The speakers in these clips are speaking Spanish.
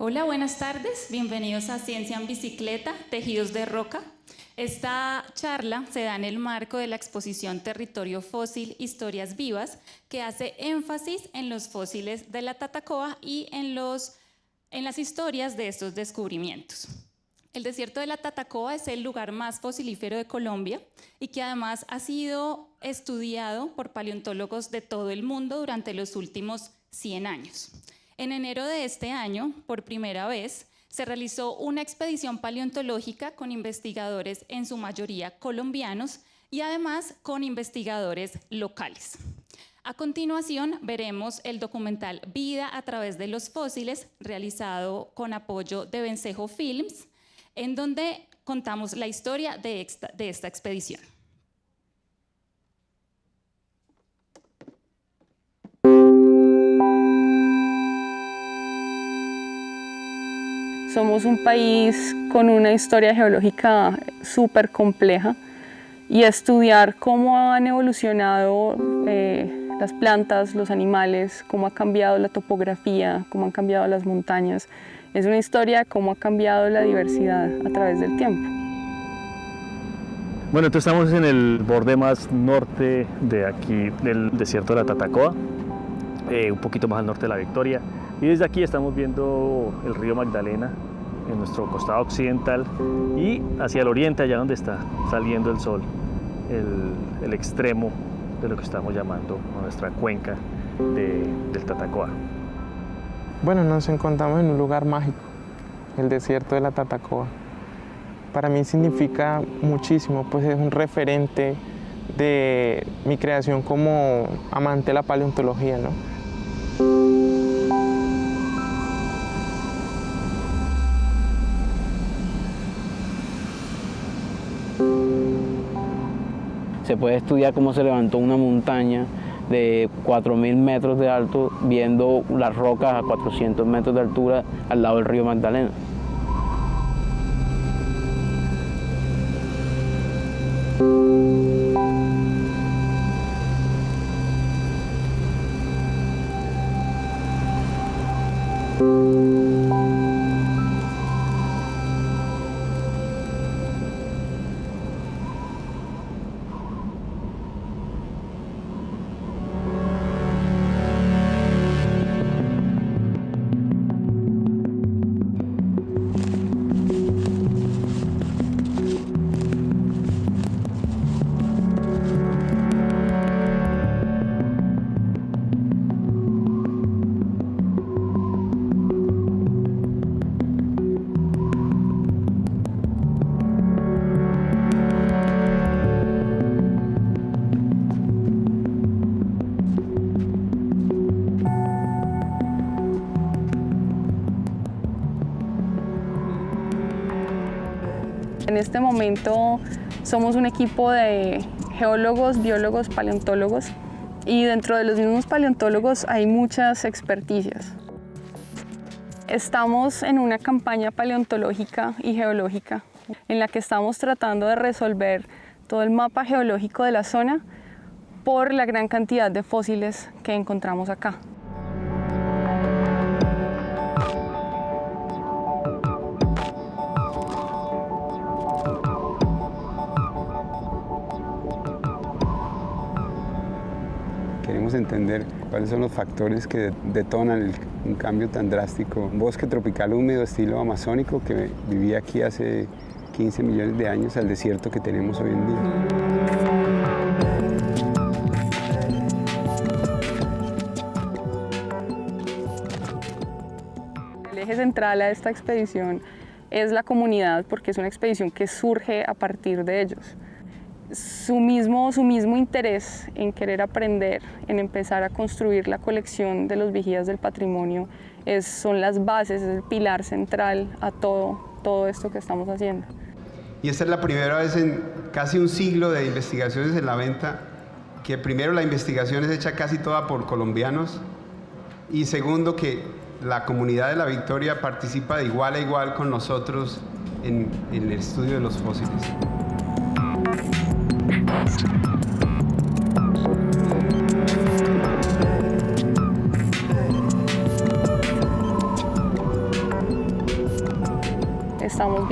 Hola, buenas tardes. Bienvenidos a Ciencia en Bicicleta, Tejidos de Roca. Esta charla se da en el marco de la exposición Territorio Fósil, Historias Vivas, que hace énfasis en los fósiles de la Tatacoa y en las historias de estos descubrimientos. El desierto de la Tatacoa es el lugar más fosilífero de Colombia y que además ha sido estudiado por paleontólogos de todo el mundo durante los últimos 100 años. En enero de este año, por primera vez, se realizó una expedición paleontológica con investigadores en su mayoría colombianos y además con investigadores locales. A continuación veremos el documental Vida a través de los fósiles, realizado con apoyo de Vencejo Films, en donde contamos la historia de esta expedición. Somos un país con una historia geológica súper compleja y estudiar cómo han evolucionado las plantas, los animales, cómo ha cambiado la topografía, cómo han cambiado las montañas. Es una historia de cómo ha cambiado la diversidad a través del tiempo. Bueno, entonces estamos en el borde más norte de aquí, del desierto de la Tatacoa, un poquito más al norte de la Victoria. Y desde aquí estamos viendo el río Magdalena en nuestro costado occidental y hacia el oriente, allá donde está saliendo el sol, el extremo de lo que estamos llamando nuestra cuenca del Tatacoa. Bueno, nos encontramos en un lugar mágico, el desierto de la Tatacoa. Para mí significa muchísimo, pues es un referente de mi creación como amante de la paleontología, ¿no? Se puede estudiar cómo se levantó una montaña de 4.000 metros de alto, viendo las rocas a 400 metros de altura al lado del río Magdalena. En este momento somos un equipo de geólogos, biólogos, paleontólogos y dentro de los mismos paleontólogos hay muchas experticias. Estamos en una campaña paleontológica y geológica en la que estamos tratando de resolver todo el mapa geológico de la zona por la gran cantidad de fósiles que encontramos acá. Queremos entender cuáles son los factores que detonan un cambio tan drástico. Un bosque tropical húmedo estilo amazónico que vivía aquí hace 15 millones de años al desierto que tenemos hoy en día. El eje central a esta expedición es la comunidad, porque es una expedición que surge a partir de ellos. Su mismo interés en querer aprender, en empezar a construir la colección de los vigías del patrimonio, son las bases, es el pilar central a todo esto que estamos haciendo. Y esta es la primera vez en casi un siglo de investigaciones en la venta que primero la investigación es hecha casi toda por colombianos y segundo que la comunidad de la Victoria participa de igual a igual con nosotros en el estudio de los fósiles.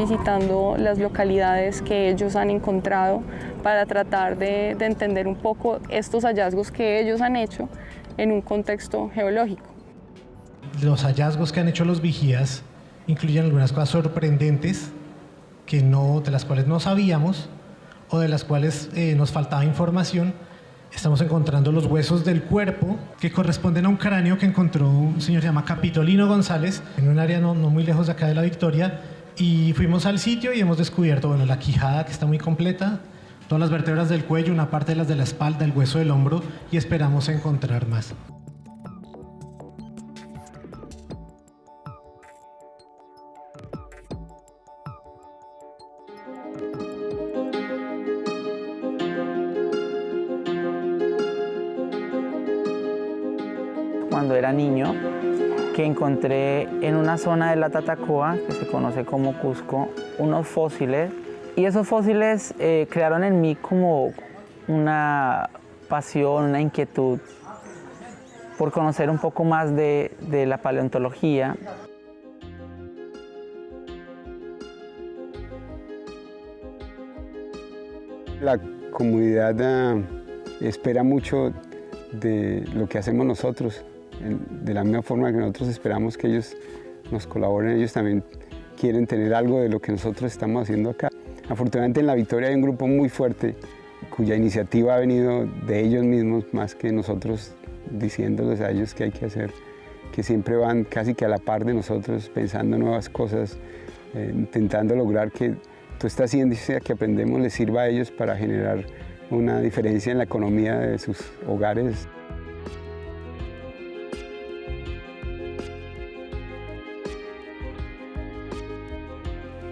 visitando las localidades que ellos han encontrado para tratar de entender un poco estos hallazgos que ellos han hecho en un contexto geológico. Los hallazgos que han hecho los vigías incluyen algunas cosas sorprendentes de las cuales no sabíamos o de las cuales nos faltaba información. Estamos encontrando los huesos del cuerpo que corresponden a un cráneo que encontró un señor que se llama Capitolino González en un área no muy lejos de acá de La Victoria, y fuimos al sitio y hemos descubierto la quijada, que está muy completa, todas las vértebras del cuello, una parte de las de la espalda, el hueso del hombro, y esperamos encontrar más. Cuando era niño, que encontré en una zona de la Tatacoa, que se conoce como Cusco, unos fósiles, y esos fósiles crearon en mí como una pasión, una inquietud por conocer un poco más de la paleontología. La comunidad espera mucho de lo que hacemos nosotros, de la misma forma que nosotros esperamos que ellos nos colaboren. Ellos también quieren tener algo de lo que nosotros estamos haciendo acá. Afortunadamente en La Victoria hay un grupo muy fuerte cuya iniciativa ha venido de ellos mismos más que nosotros diciéndoles a ellos qué hay que hacer, que siempre van casi que a la par de nosotros pensando nuevas cosas, intentando lograr que toda esta ciencia que aprendemos les sirva a ellos para generar una diferencia en la economía de sus hogares.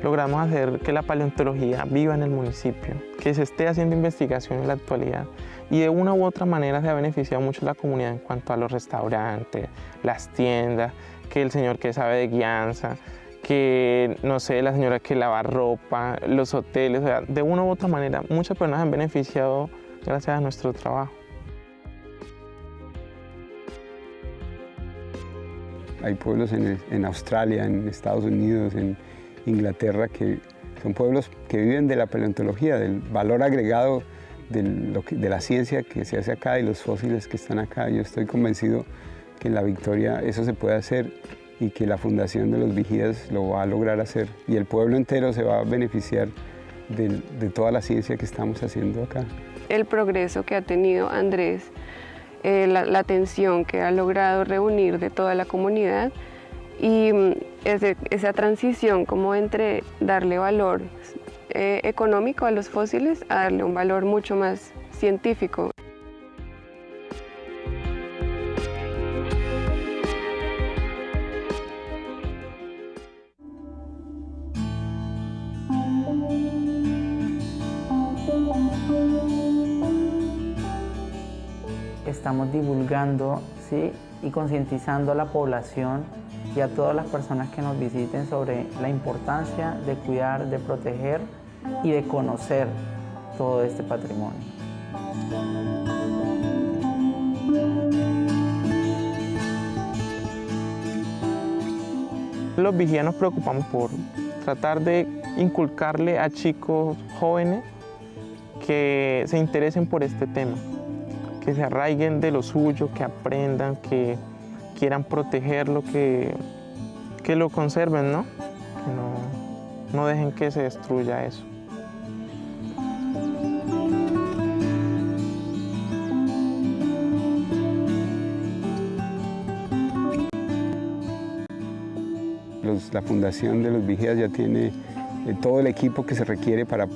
Logramos hacer que la paleontología viva en el municipio, que se esté haciendo investigación en la actualidad, y de una u otra manera se ha beneficiado mucho la comunidad en cuanto a los restaurantes, las tiendas, que el señor que sabe de guianza, que no sé, la señora que lava ropa, los hoteles, o sea, de una u otra manera muchas personas han beneficiado gracias a nuestro trabajo. Hay pueblos en Australia, en Estados Unidos, en Inglaterra, que son pueblos que viven de la paleontología, del valor agregado de la ciencia que se hace acá y los fósiles que están acá. Yo estoy convencido que en La Victoria eso se puede hacer y que la Fundación de los Vigías lo va a lograr hacer. Y el pueblo entero se va a beneficiar de toda la ciencia que estamos haciendo acá. El progreso que ha tenido Andrés, la atención que ha logrado reunir de toda la comunidad y esa transición como entre darle valor económico a los fósiles a darle un valor mucho más científico. Estamos divulgando, ¿sí?, y concientizando a la población y a todas las personas que nos visiten sobre la importancia de cuidar, de proteger y de conocer todo este patrimonio. Los vigías nos preocupamos por tratar de inculcarle a chicos jóvenes que se interesen por este tema, que se arraiguen de lo suyo, que aprendan, que quieran protegerlo, que lo conserven, ¿no? Que no dejen que se destruya eso. La Fundación de los Vigías ya tiene todo el equipo que se requiere para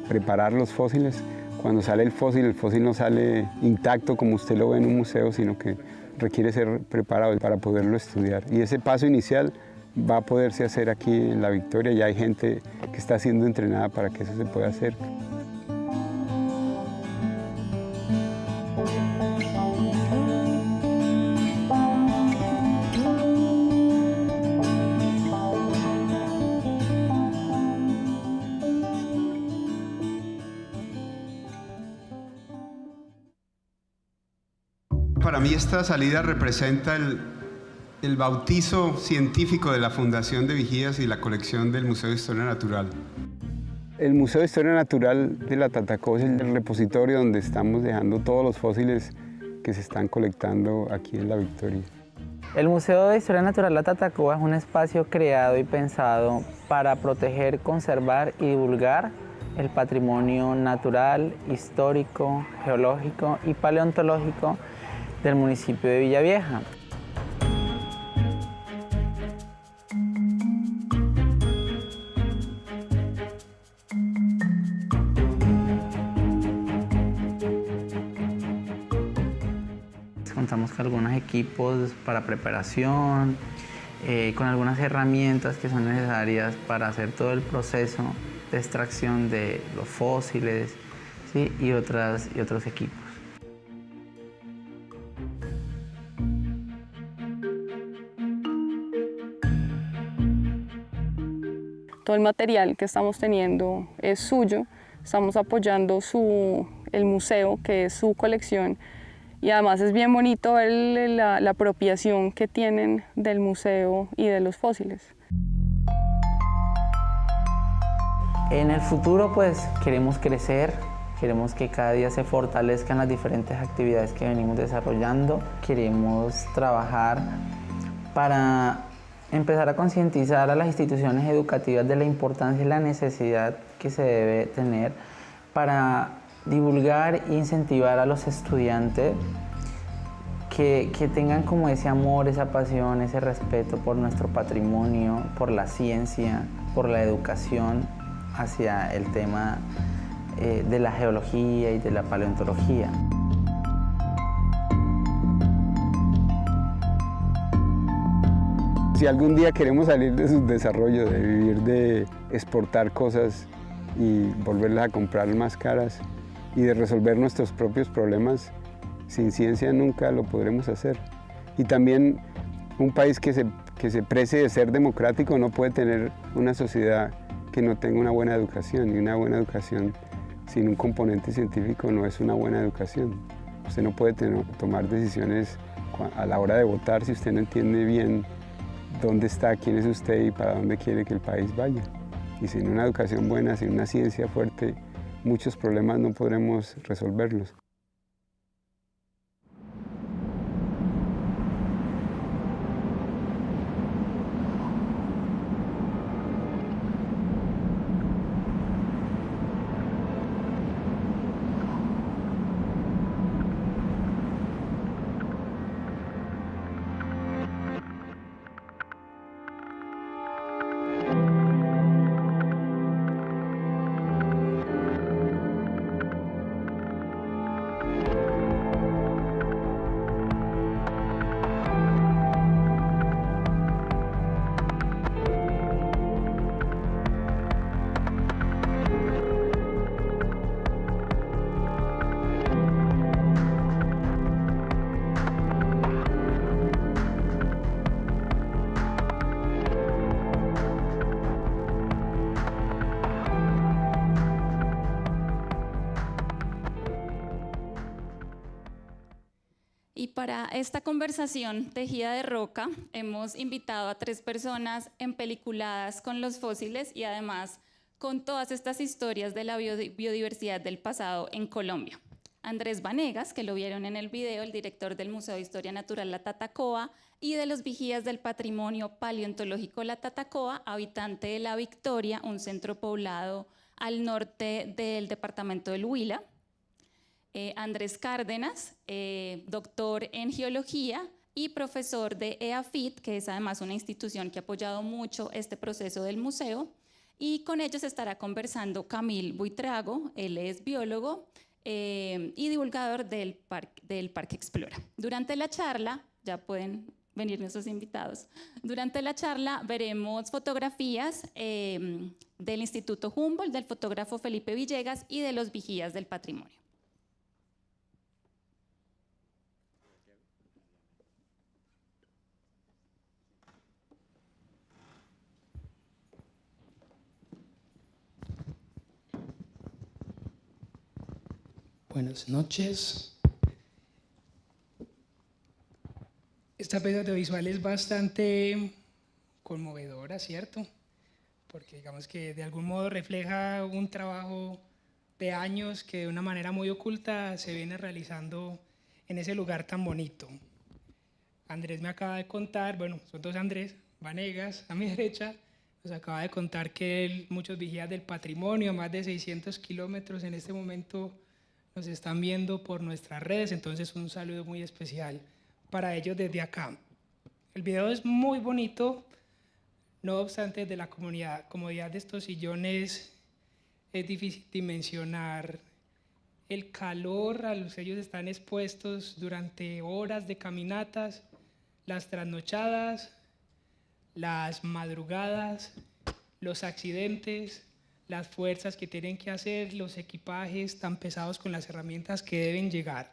preparar los fósiles. Cuando sale el fósil no sale intacto como usted lo ve en un museo, sino que requiere ser preparado para poderlo estudiar. Y ese paso inicial va a poderse hacer aquí en La Victoria. Ya hay gente que está siendo entrenada para que eso se pueda hacer. Para mí esta salida representa el bautizo científico de la Fundación de Vigías y la colección del Museo de Historia Natural. El Museo de Historia Natural de la Tatacoa es el repositorio donde estamos dejando todos los fósiles que se están colectando aquí en La Victoria. El Museo de Historia Natural La Tatacoa es un espacio creado y pensado para proteger, conservar y divulgar el patrimonio natural, histórico, geológico y paleontológico del municipio de Villavieja. Contamos con algunos equipos para preparación, con algunas herramientas que son necesarias para hacer todo el proceso de extracción de los fósiles, ¿sí? y otros equipos. Todo el material que estamos teniendo es suyo, estamos apoyando el museo, que es su colección, y además es bien bonito ver la apropiación que tienen del museo y de los fósiles. En el futuro pues queremos crecer, queremos que cada día se fortalezcan las diferentes actividades que venimos desarrollando, queremos trabajar para empezar a concientizar a las instituciones educativas de la importancia y la necesidad que se debe tener para divulgar e incentivar a los estudiantes que tengan como ese amor, esa pasión, ese respeto por nuestro patrimonio, por la ciencia, por la educación hacia el tema de la geología y de la paleontología. Si algún día queremos salir de su desarrollo, de vivir de exportar cosas y volverlas a comprar más caras y de resolver nuestros propios problemas, sin ciencia nunca lo podremos hacer. Y también un país que se precie de ser democrático no puede tener una sociedad que no tenga una buena educación, y una buena educación sin un componente científico no es una buena educación. Usted no puede tomar decisiones a la hora de votar si usted no entiende bien dónde está, quién es usted y para dónde quiere que el país vaya. Y sin una educación buena, sin una ciencia fuerte, muchos problemas no podremos resolverlos. Y para esta conversación tejida de roca, hemos invitado a 3 personas empeliculadas con los fósiles y además con todas estas historias de la biodiversidad del pasado en Colombia. Andrés Vanegas, que lo vieron en el video, el director del Museo de Historia Natural La Tatacoa y de los Vigías del Patrimonio Paleontológico La Tatacoa, habitante de La Victoria, un centro poblado al norte del departamento del Huila. Andrés Cárdenas, doctor en geología y profesor de EAFIT, que es además una institución que ha apoyado mucho este proceso del museo, y con ellos estará conversando Camil Buitrago, él es biólogo y divulgador del Parque Explora. Durante la charla, ya pueden venir nuestros invitados, durante la charla veremos fotografías del Instituto Humboldt, del fotógrafo Felipe Villegas y de los Vigías del Patrimonio. Buenas noches. Esta pieza audiovisual es bastante conmovedora, ¿cierto? Porque digamos que de algún modo refleja un trabajo de años que de una manera muy oculta se viene realizando en ese lugar tan bonito. Andrés me acaba de contar, bueno, son dos Andrés, Vanegas a mi derecha, nos acaba de contar que muchos vigías del patrimonio, más de 600 kilómetros en este momento nos están viendo por nuestras redes, entonces un saludo muy especial para ellos desde acá. El video es muy bonito, no obstante de la comodidad de estos sillones es difícil dimensionar el calor a los que ellos están expuestos durante horas de caminatas, las trasnochadas, las madrugadas, los accidentes, las fuerzas que tienen que hacer, los equipajes tan pesados con las herramientas que deben llegar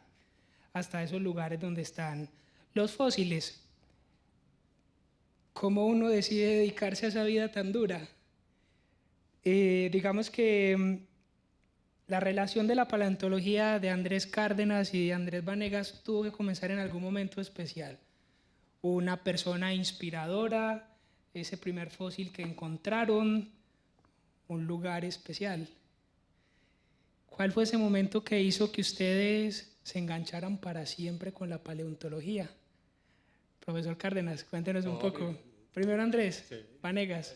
hasta esos lugares donde están los fósiles. ¿Cómo uno decide dedicarse a esa vida tan dura? Digamos que la relación de la paleontología de Andrés Cárdenas y de Andrés Vanegas tuvo que comenzar en algún momento especial. Una persona inspiradora, ese primer fósil que encontraron, un lugar especial. ¿Cuál fue ese momento que hizo que ustedes se engancharan para siempre con la paleontología? Profesor Cárdenas, cuéntenos un poco. Primero Andrés, sí. Vanegas,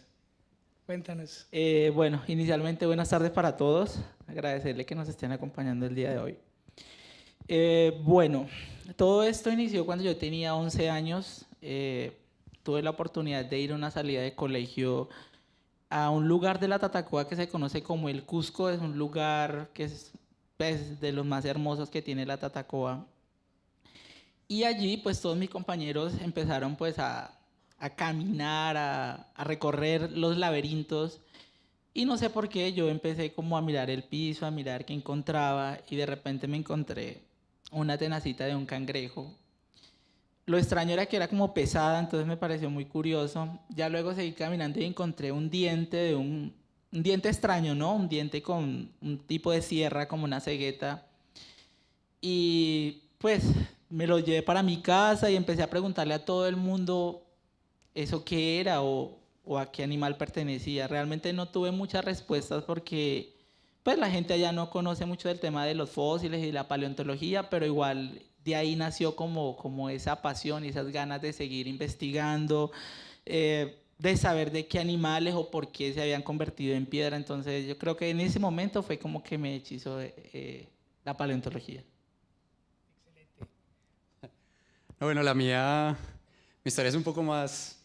cuéntanos. Bueno, inicialmente buenas tardes para todos. Agradecerle que nos estén acompañando el día de hoy. Bueno, todo esto inició cuando yo tenía 11 años. Tuve la oportunidad de ir a una salida de colegio a un lugar de la Tatacoa que se conoce como el Cusco. Es un lugar que es pues, de los más hermosos que tiene la Tatacoa. Y allí pues todos mis compañeros empezaron pues a caminar, a recorrer los laberintos. Y no sé por qué yo empecé como a mirar el piso, a mirar qué encontraba, y de repente me encontré una tenacita de un cangrejo. Lo extraño era que era como pesada, entonces me pareció muy curioso. Ya luego seguí caminando y encontré un diente de un diente extraño, ¿no? Un diente con un tipo de sierra, como una cegueta. Y pues me lo llevé para mi casa y empecé a preguntarle a todo el mundo eso qué era o a qué animal pertenecía. Realmente no tuve muchas respuestas porque pues la gente allá no conoce mucho del tema de los fósiles y la paleontología, pero igual de ahí nació como esa pasión y esas ganas de seguir investigando, de saber de qué animales o por qué se habían convertido en piedra. Entonces yo creo que en ese momento fue como que me hechizó la paleontología. Excelente. Bueno, mi historia es un poco más,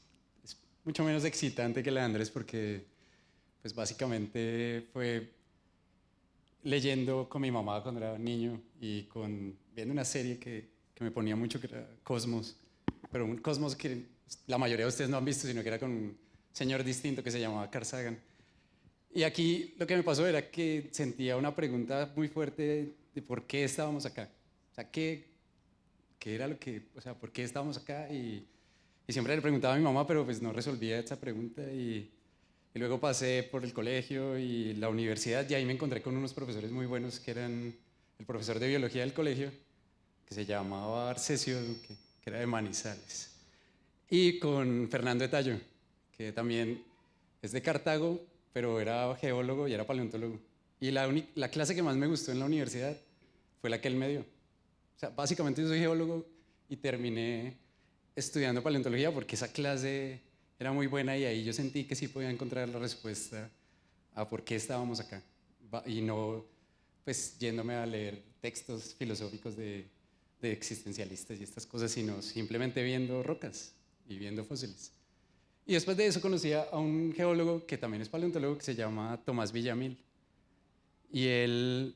es mucho menos excitante que la de Andrés porque pues básicamente fue leyendo con mi mamá cuando era niño y viendo una serie que me ponía mucho, que era Cosmos, pero un Cosmos que la mayoría de ustedes no han visto, sino que era con un señor distinto que se llamaba Carl Sagan. Y aquí lo que me pasó era que sentía una pregunta muy fuerte de por qué estábamos acá. O sea, ¿qué era lo que, o sea, por qué estábamos acá? Y siempre le preguntaba a mi mamá, pero pues no resolvía esa pregunta. Y luego pasé por el colegio y la universidad y ahí me encontré con unos profesores muy buenos que eran el profesor de biología del colegio, que se llamaba Arcesio Duque, que era de Manizales, y con Fernando Etayo, que también es de Cartago, pero era geólogo y era paleontólogo. Y la clase que más me gustó en la universidad fue la que él me dio. O sea, básicamente yo soy geólogo y terminé estudiando paleontología porque esa clase era muy buena y ahí yo sentí que sí podía encontrar la respuesta a por qué estábamos acá. Y no pues yéndome a leer textos filosóficos de existencialistas y estas cosas, sino simplemente viendo rocas y viendo fósiles. Y después de eso conocí a un geólogo que también es paleontólogo que se llama Tomás Villamil. Y él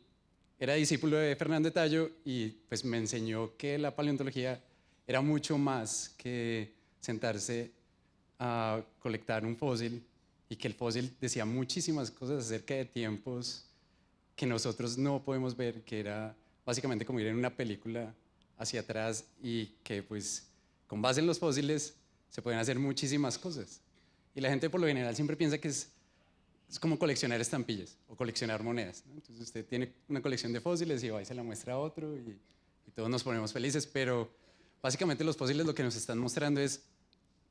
era discípulo de Fernando Etayo y pues me enseñó que la paleontología era mucho más que sentarse a colectar un fósil y que el fósil decía muchísimas cosas acerca de tiempos que nosotros no podemos ver, que era básicamente como ir en una película hacia atrás y que pues con base en los fósiles se pueden hacer muchísimas cosas. Y la gente por lo general siempre piensa que es como coleccionar estampillas o coleccionar monedas, ¿no? Entonces usted tiene una colección de fósiles y va y se la muestra a otro y todos nos ponemos felices, pero básicamente los fósiles lo que nos están mostrando es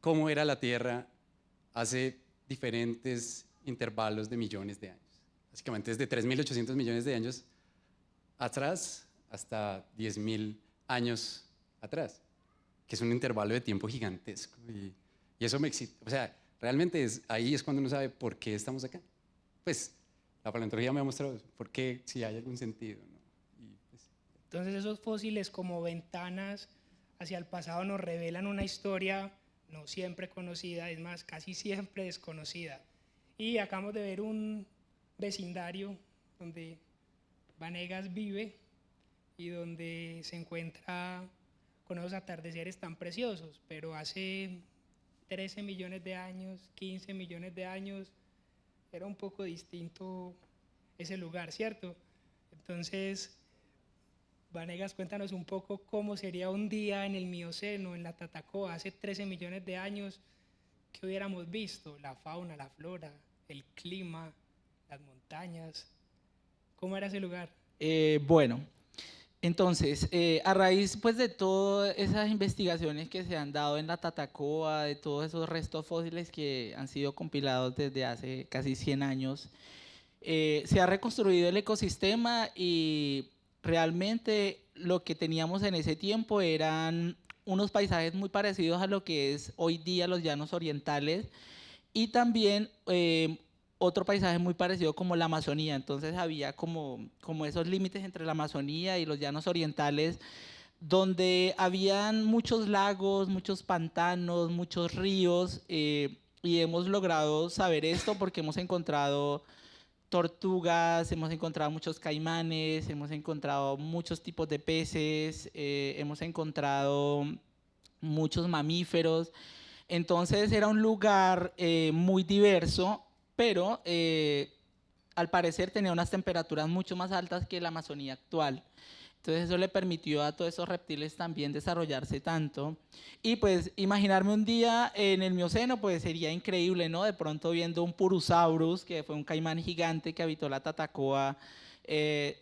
cómo era la Tierra hace diferentes intervalos de millones de años. Básicamente desde 3.800 millones de años atrás hasta 10.000 años atrás, que es un intervalo de tiempo gigantesco. Y eso me excita. O sea, realmente ahí es cuando uno sabe por qué estamos acá. Pues la paleontología me ha mostrado por qué, si hay algún sentido, ¿no? Pues, entonces esos fósiles como ventanas hacia el pasado nos revelan una historia no siempre conocida, es más, casi siempre desconocida. Y acabamos de ver un vecindario donde Vanegas vive y donde se encuentra con esos atardeceres tan preciosos, pero hace 13 millones de años, 15 millones de años, era un poco distinto ese lugar, ¿cierto? Entonces, Vanegas, cuéntanos un poco cómo sería un día en el Mioceno, en la Tatacoa, hace 13 millones de años, ¿qué hubiéramos visto? La fauna, la flora, el clima, las montañas. ¿Cómo era ese lugar? Bueno, entonces, a raíz pues, de todas esas investigaciones que se han dado en la Tatacoa, de todos esos restos fósiles que han sido compilados desde hace casi 100 años, se ha reconstruido el ecosistema y realmente lo que teníamos en ese tiempo eran unos paisajes muy parecidos a lo que es hoy día los llanos orientales y también otro paisaje muy parecido como la Amazonía. Entonces había como esos límites entre la Amazonía y los llanos orientales donde habían muchos lagos, muchos pantanos, muchos ríos y hemos logrado saber esto porque hemos encontrado tortugas, hemos encontrado muchos caimanes, hemos encontrado muchos tipos de peces, hemos encontrado muchos mamíferos. Entonces era un lugar muy diverso, pero al parecer tenía unas temperaturas mucho más altas que la Amazonía actual. Entonces eso le permitió a todos esos reptiles también desarrollarse tanto. Y pues imaginarme un día en el Mioceno pues sería increíble, ¿no? De pronto viendo un Purusaurus, que fue un caimán gigante que habitó la Tatacoa,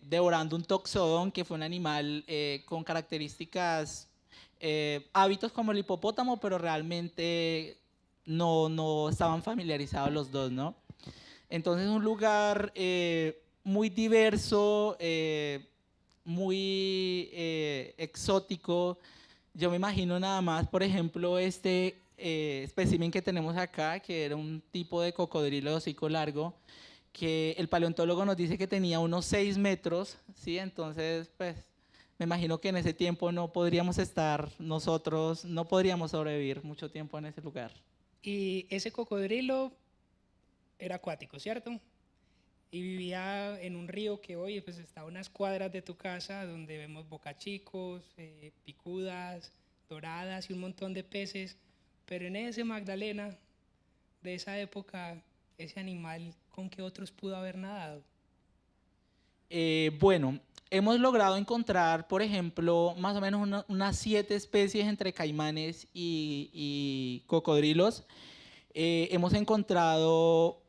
devorando un Toxodon, que fue un animal con características, hábitos como el hipopótamo, pero realmente no estaban familiarizados los dos, ¿no? Entonces un lugar muy diverso, muy exótico. Yo me imagino nada más, por ejemplo, este espécimen que tenemos acá, que era un tipo de cocodrilo de hocico largo, que el paleontólogo nos dice que tenía unos 6 metros, ¿sí? Entonces, pues, me imagino que en ese tiempo no podríamos estar nosotros, no podríamos sobrevivir mucho tiempo en ese lugar. Y ese cocodrilo era acuático, ¿cierto? Y vivía en un río que hoy pues, está a unas cuadras de tu casa, donde vemos bocachicos, picudas, doradas y un montón de peces. Pero en ese Magdalena, de esa época, ese animal, ¿con qué otros pudo haber nadado? Bueno, hemos logrado encontrar, por ejemplo, más o menos unas 7 especies entre caimanes y cocodrilos. Hemos encontrado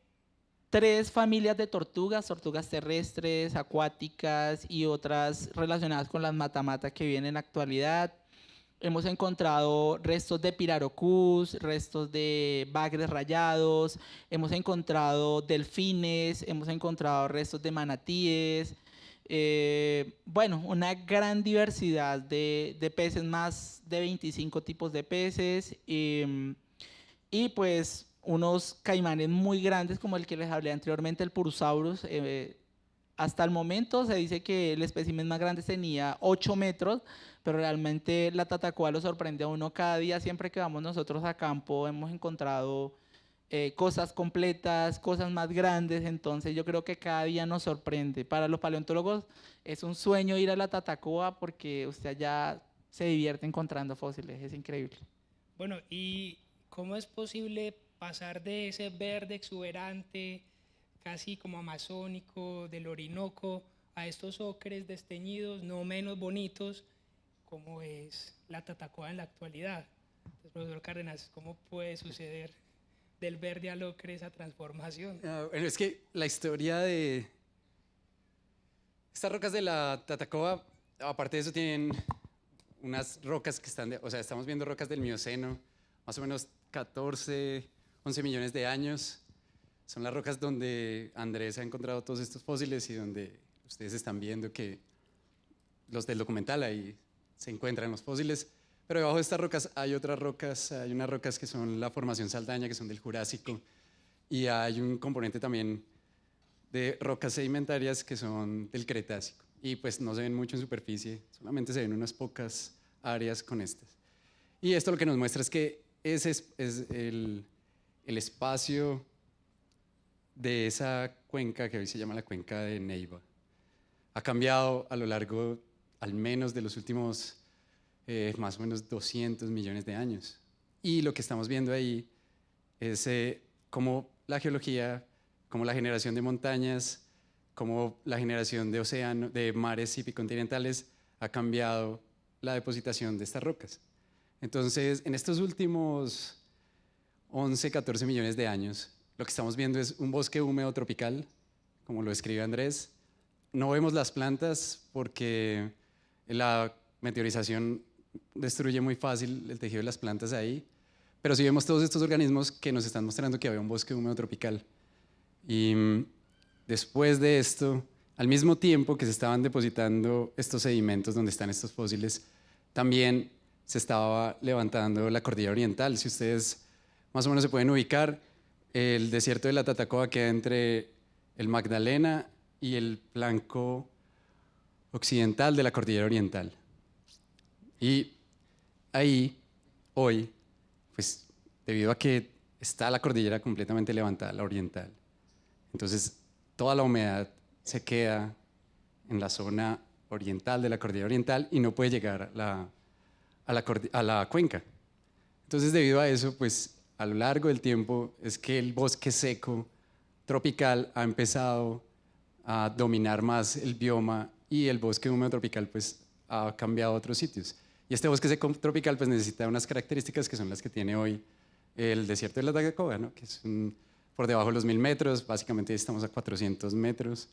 3 familias de tortugas, tortugas terrestres, acuáticas y otras relacionadas con las matamata que viven en la actualidad. Hemos encontrado restos de Pirarucús, restos de bagres rayados, hemos encontrado delfines, hemos encontrado restos de manatíes. Bueno, una gran diversidad de peces, más de 25 tipos de peces. Y pues unos caimanes muy grandes como el que les hablé anteriormente, el Purusaurus. Hasta el momento se dice que el espécimen más grande tenía 8 metros, pero realmente la Tatacoa lo sorprende a uno cada día. Siempre que vamos nosotros a campo hemos encontrado cosas completas, cosas más grandes, entonces yo creo que cada día nos sorprende. Para los paleontólogos es un sueño ir a la Tatacoa porque usted ya se divierte encontrando fósiles, es increíble. Bueno, ¿y cómo es posible pasar de ese verde exuberante, casi como amazónico, del Orinoco, a estos ocres desteñidos, no menos bonitos, como es la Tatacoa en la actualidad? Entonces, profesor Cárdenas, ¿cómo puede suceder del verde al ocre esa transformación? Bueno, es que la historia de estas rocas de la Tatacoa, aparte de eso, tienen unas rocas que están, o sea, estamos viendo rocas del Mioceno, más o menos 14, 11 millones de años. Son las rocas donde Andrés ha encontrado todos estos fósiles y donde ustedes están viendo que los del documental ahí se encuentran los fósiles. Pero debajo de estas rocas hay otras rocas, hay unas rocas que son la formación Saldaña, que son del Jurásico, y hay un componente también de rocas sedimentarias que son del Cretácico. Y pues no se ven mucho en superficie, solamente se ven unas pocas áreas con estas. Y esto lo que nos muestra es que ese es el espacio de esa cuenca que hoy se llama la cuenca de Neiva. Ha cambiado a lo largo al menos de los últimos más o menos 200 millones de años. Y lo que estamos viendo ahí es cómo la geología, cómo la generación de montañas, cómo la generación de océanos, de mares hipicontinentales ha cambiado la depositación de estas rocas. Entonces, en estos últimos 11, 14 millones de años, lo que estamos viendo es un bosque húmedo tropical, como lo escribe Andrés. No vemos las plantas porque la meteorización destruye muy fácil el tejido de las plantas ahí, pero sí vemos todos estos organismos que nos están mostrando que había un bosque húmedo tropical. Y después de esto, al mismo tiempo que se estaban depositando estos sedimentos donde están estos fósiles, también se estaba levantando la cordillera oriental. Si ustedes más o menos se pueden ubicar, el desierto de la Tatacoa queda entre el Magdalena y el flanco occidental de la cordillera oriental. Y ahí, hoy, pues debido a que está la cordillera completamente levantada, la oriental, entonces toda la humedad se queda en la zona oriental de la cordillera oriental y no puede llegar a la cuenca. Entonces, debido a eso, pues a lo largo del tiempo es que el bosque seco tropical ha empezado a dominar más el bioma y el bosque húmedo tropical pues ha cambiado a otros sitios. Y este bosque seco tropical pues necesita unas características que son las que tiene hoy el desierto de la Tatacoa, ¿no? Que es por debajo de los 1000 metros, básicamente estamos a 400 metros.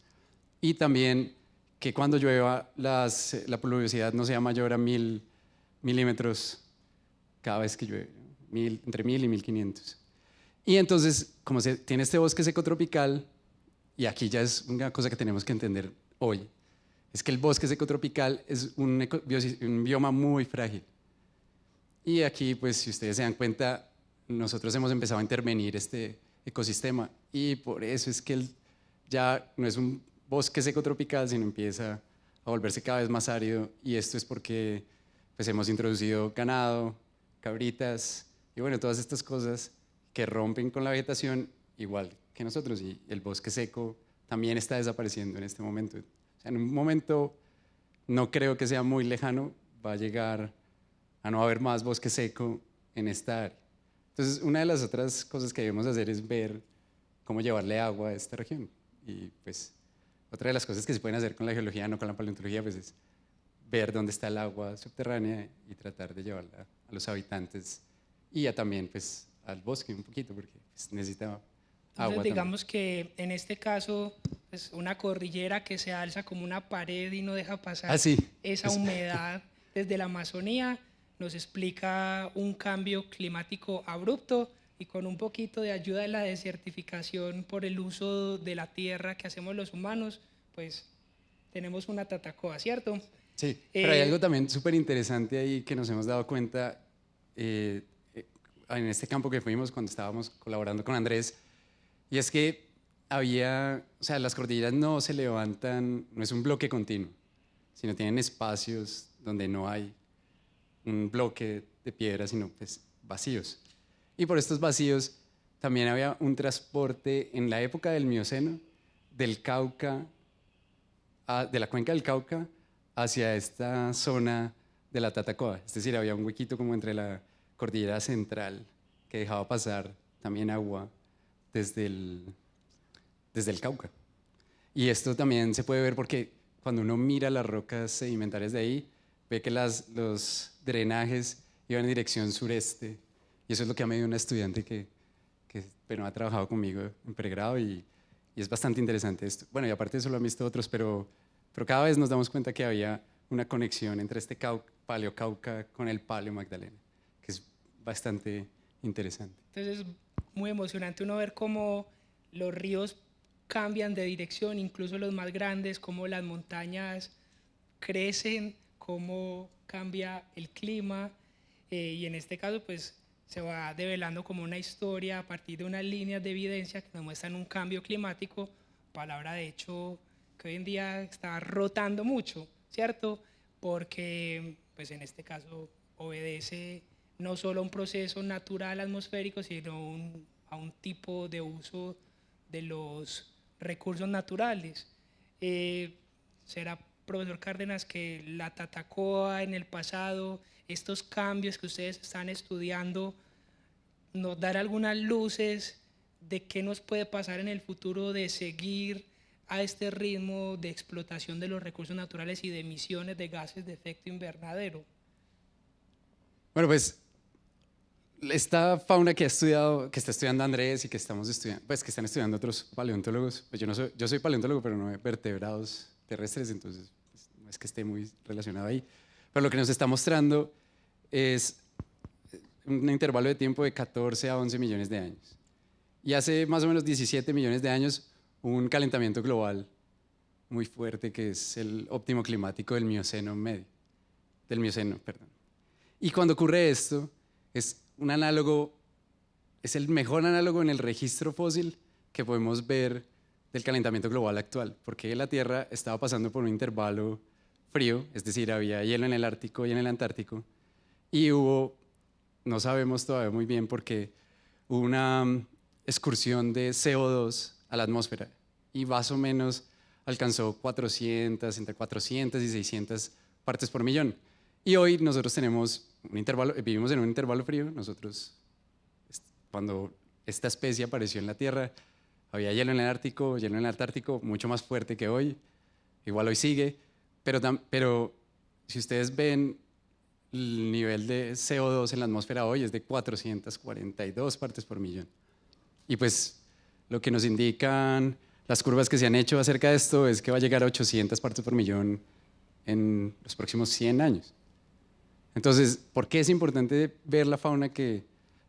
Y también que cuando llueva la pluviosidad no sea mayor a 1000 milímetros cada vez que llueve, entre 1000 y 1500. Y entonces, como se tiene este bosque seco tropical, y aquí ya es una cosa que tenemos que entender hoy, es que el bosque seco tropical es un bioma muy frágil. Y aquí, pues, si ustedes se dan cuenta, nosotros hemos empezado a intervenir este ecosistema y por eso es que ya no es un bosque seco tropical, sino empieza a volverse cada vez más árido, y esto es porque pues, hemos introducido ganado, cabritas y bueno, todas estas cosas que rompen con la vegetación igual que nosotros, y el bosque seco también está desapareciendo en este momento. O sea, en un momento, no creo que sea muy lejano, va a llegar a no haber más bosque seco en esta área. Entonces, una de las otras cosas que debemos hacer es ver cómo llevarle agua a esta región. Y pues, otra de las cosas que se pueden hacer con la geología, no con la paleontología, pues es ver dónde está el agua subterránea y tratar de llevarla a los habitantes y también pues, al bosque un poquito, porque pues, necesita agua. Entonces, digamos que en este caso, pues, una cordillera que se alza como una pared y no deja pasar esa humedad desde la Amazonía, nos explica un cambio climático abrupto, y con un poquito de ayuda de la desertificación por el uso de la tierra que hacemos los humanos, pues tenemos una Tatacoa, ¿cierto? Sí, pero hay algo también súper interesante ahí que nos hemos dado cuenta en este campo que fuimos cuando estábamos colaborando con Andrés, y es que o sea, las cordilleras no se levantan, no es un bloque continuo, sino tienen espacios donde no hay un bloque de piedra, sino pues vacíos. Y por estos vacíos también había un transporte en la época del Mioceno, del Cauca, de la cuenca del Cauca, hacia esta zona de la Tatacoa. Es decir, había un huequito como entre la cordillera central que dejaba pasar también agua desde el Cauca. Y esto también se puede ver porque cuando uno mira las rocas sedimentarias de ahí, ve que los drenajes iban en dirección sureste. Y eso es lo que ha medido una estudiante que bueno, ha trabajado conmigo en pregrado, y es bastante interesante esto. Bueno, y aparte de eso lo han visto otros, pero cada vez nos damos cuenta que había una conexión entre este Paleocauca con el Paleo Magdalena, que es bastante interesante. Entonces es muy emocionante uno ver cómo los ríos cambian de dirección, incluso los más grandes, cómo las montañas crecen, cómo cambia el clima, y en este caso pues se va develando como una historia a partir de unas líneas de evidencia que nos muestran un cambio climático, palabra de hecho que hoy en día está rotando mucho, ¿cierto? Porque pues en este caso obedece no solo a un proceso natural atmosférico, sino a un tipo de uso de los recursos naturales. Será, profesor Cárdenas, que la Tatacoa en el pasado, estos cambios que ustedes están estudiando, nos dan algunas luces de qué nos puede pasar en el futuro de seguir a este ritmo de explotación de los recursos naturales y de emisiones de gases de efecto invernadero. Bueno, pues esta fauna que está estudiando Andrés y que estamos estudiando, pues que están estudiando otros paleontólogos, pues yo soy paleontólogo, pero no de vertebrados terrestres, entonces pues, no es que esté muy relacionado ahí. Pero lo que nos está mostrando es un intervalo de tiempo de 14 a 11 millones de años. Y hace más o menos 17 millones de años hubo un calentamiento global muy fuerte que es el óptimo climático del Mioceno medio, del Mioceno, perdón. Y cuando ocurre esto, es un análogo, es el mejor análogo en el registro fósil que podemos ver del calentamiento global actual, porque la Tierra estaba pasando por un intervalo frío, es decir, había hielo en el Ártico y en el Antártico, y hubo, no sabemos todavía muy bien porque hubo una excursión de CO2 a la atmósfera y más o menos alcanzó entre 400 y 600 partes por millón. Y hoy nosotros tenemos un intervalo, vivimos en un intervalo frío. Nosotros, cuando esta especie apareció en la Tierra, había hielo en el Ártico, hielo en el Antártico, mucho más fuerte que hoy. Igual hoy sigue, pero si ustedes ven el nivel de CO2 en la atmósfera hoy es de 442 partes por millón. Y pues lo que nos indican las curvas que se han hecho acerca de esto es que va a llegar a 800 partes por millón en los próximos 100 años. Entonces, ¿por qué es importante ver la fauna que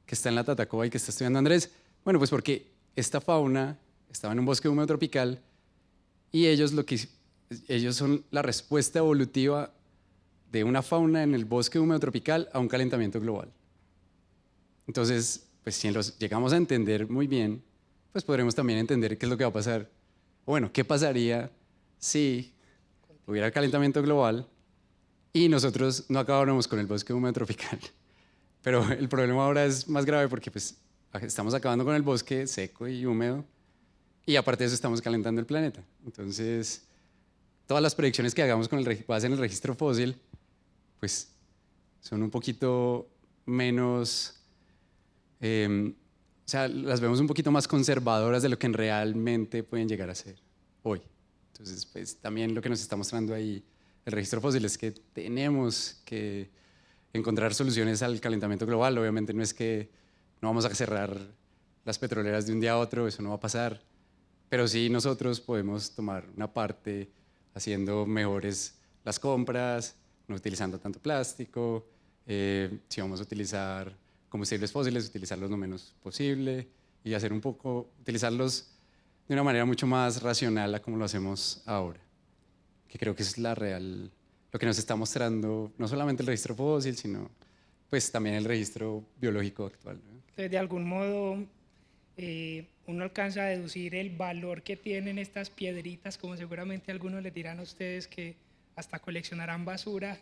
está en la Tatacoa y que está estudiando Andrés? Bueno, pues porque esta fauna estaba en un bosque húmedo tropical y ellos son la respuesta evolutiva de una fauna en el bosque húmedo tropical a un calentamiento global. Entonces, pues si los llegamos a entender muy bien, pues podremos también entender qué es lo que va a pasar. O bueno, qué pasaría si hubiera calentamiento global y nosotros no acabáramos con el bosque húmedo tropical. Pero el problema ahora es más grave porque pues, estamos acabando con el bosque seco y húmedo y aparte de eso estamos calentando el planeta. Entonces, todas las predicciones que hagamos con base en el registro fósil, pues son un poquito menos, o sea, las vemos un poquito más conservadoras de lo que realmente pueden llegar a ser hoy. Entonces, pues también lo que nos está mostrando ahí el registro fósil es que tenemos que encontrar soluciones al calentamiento global. Obviamente no es que no vamos a cerrar las petroleras de un día a otro, eso no va a pasar, pero sí nosotros podemos tomar una parte haciendo mejores las compras, no utilizando tanto plástico, si vamos a utilizar combustibles fósiles, utilizarlos lo menos posible y hacer un poco, utilizarlos de una manera mucho más racional a como lo hacemos ahora, que creo que es lo que nos está mostrando no solamente el registro fósil, sino pues también el registro biológico actual, ¿no? Entonces, de algún modo, uno alcanza a deducir el valor que tienen estas piedritas, como seguramente algunos les dirán a ustedes que hasta coleccionarán basura.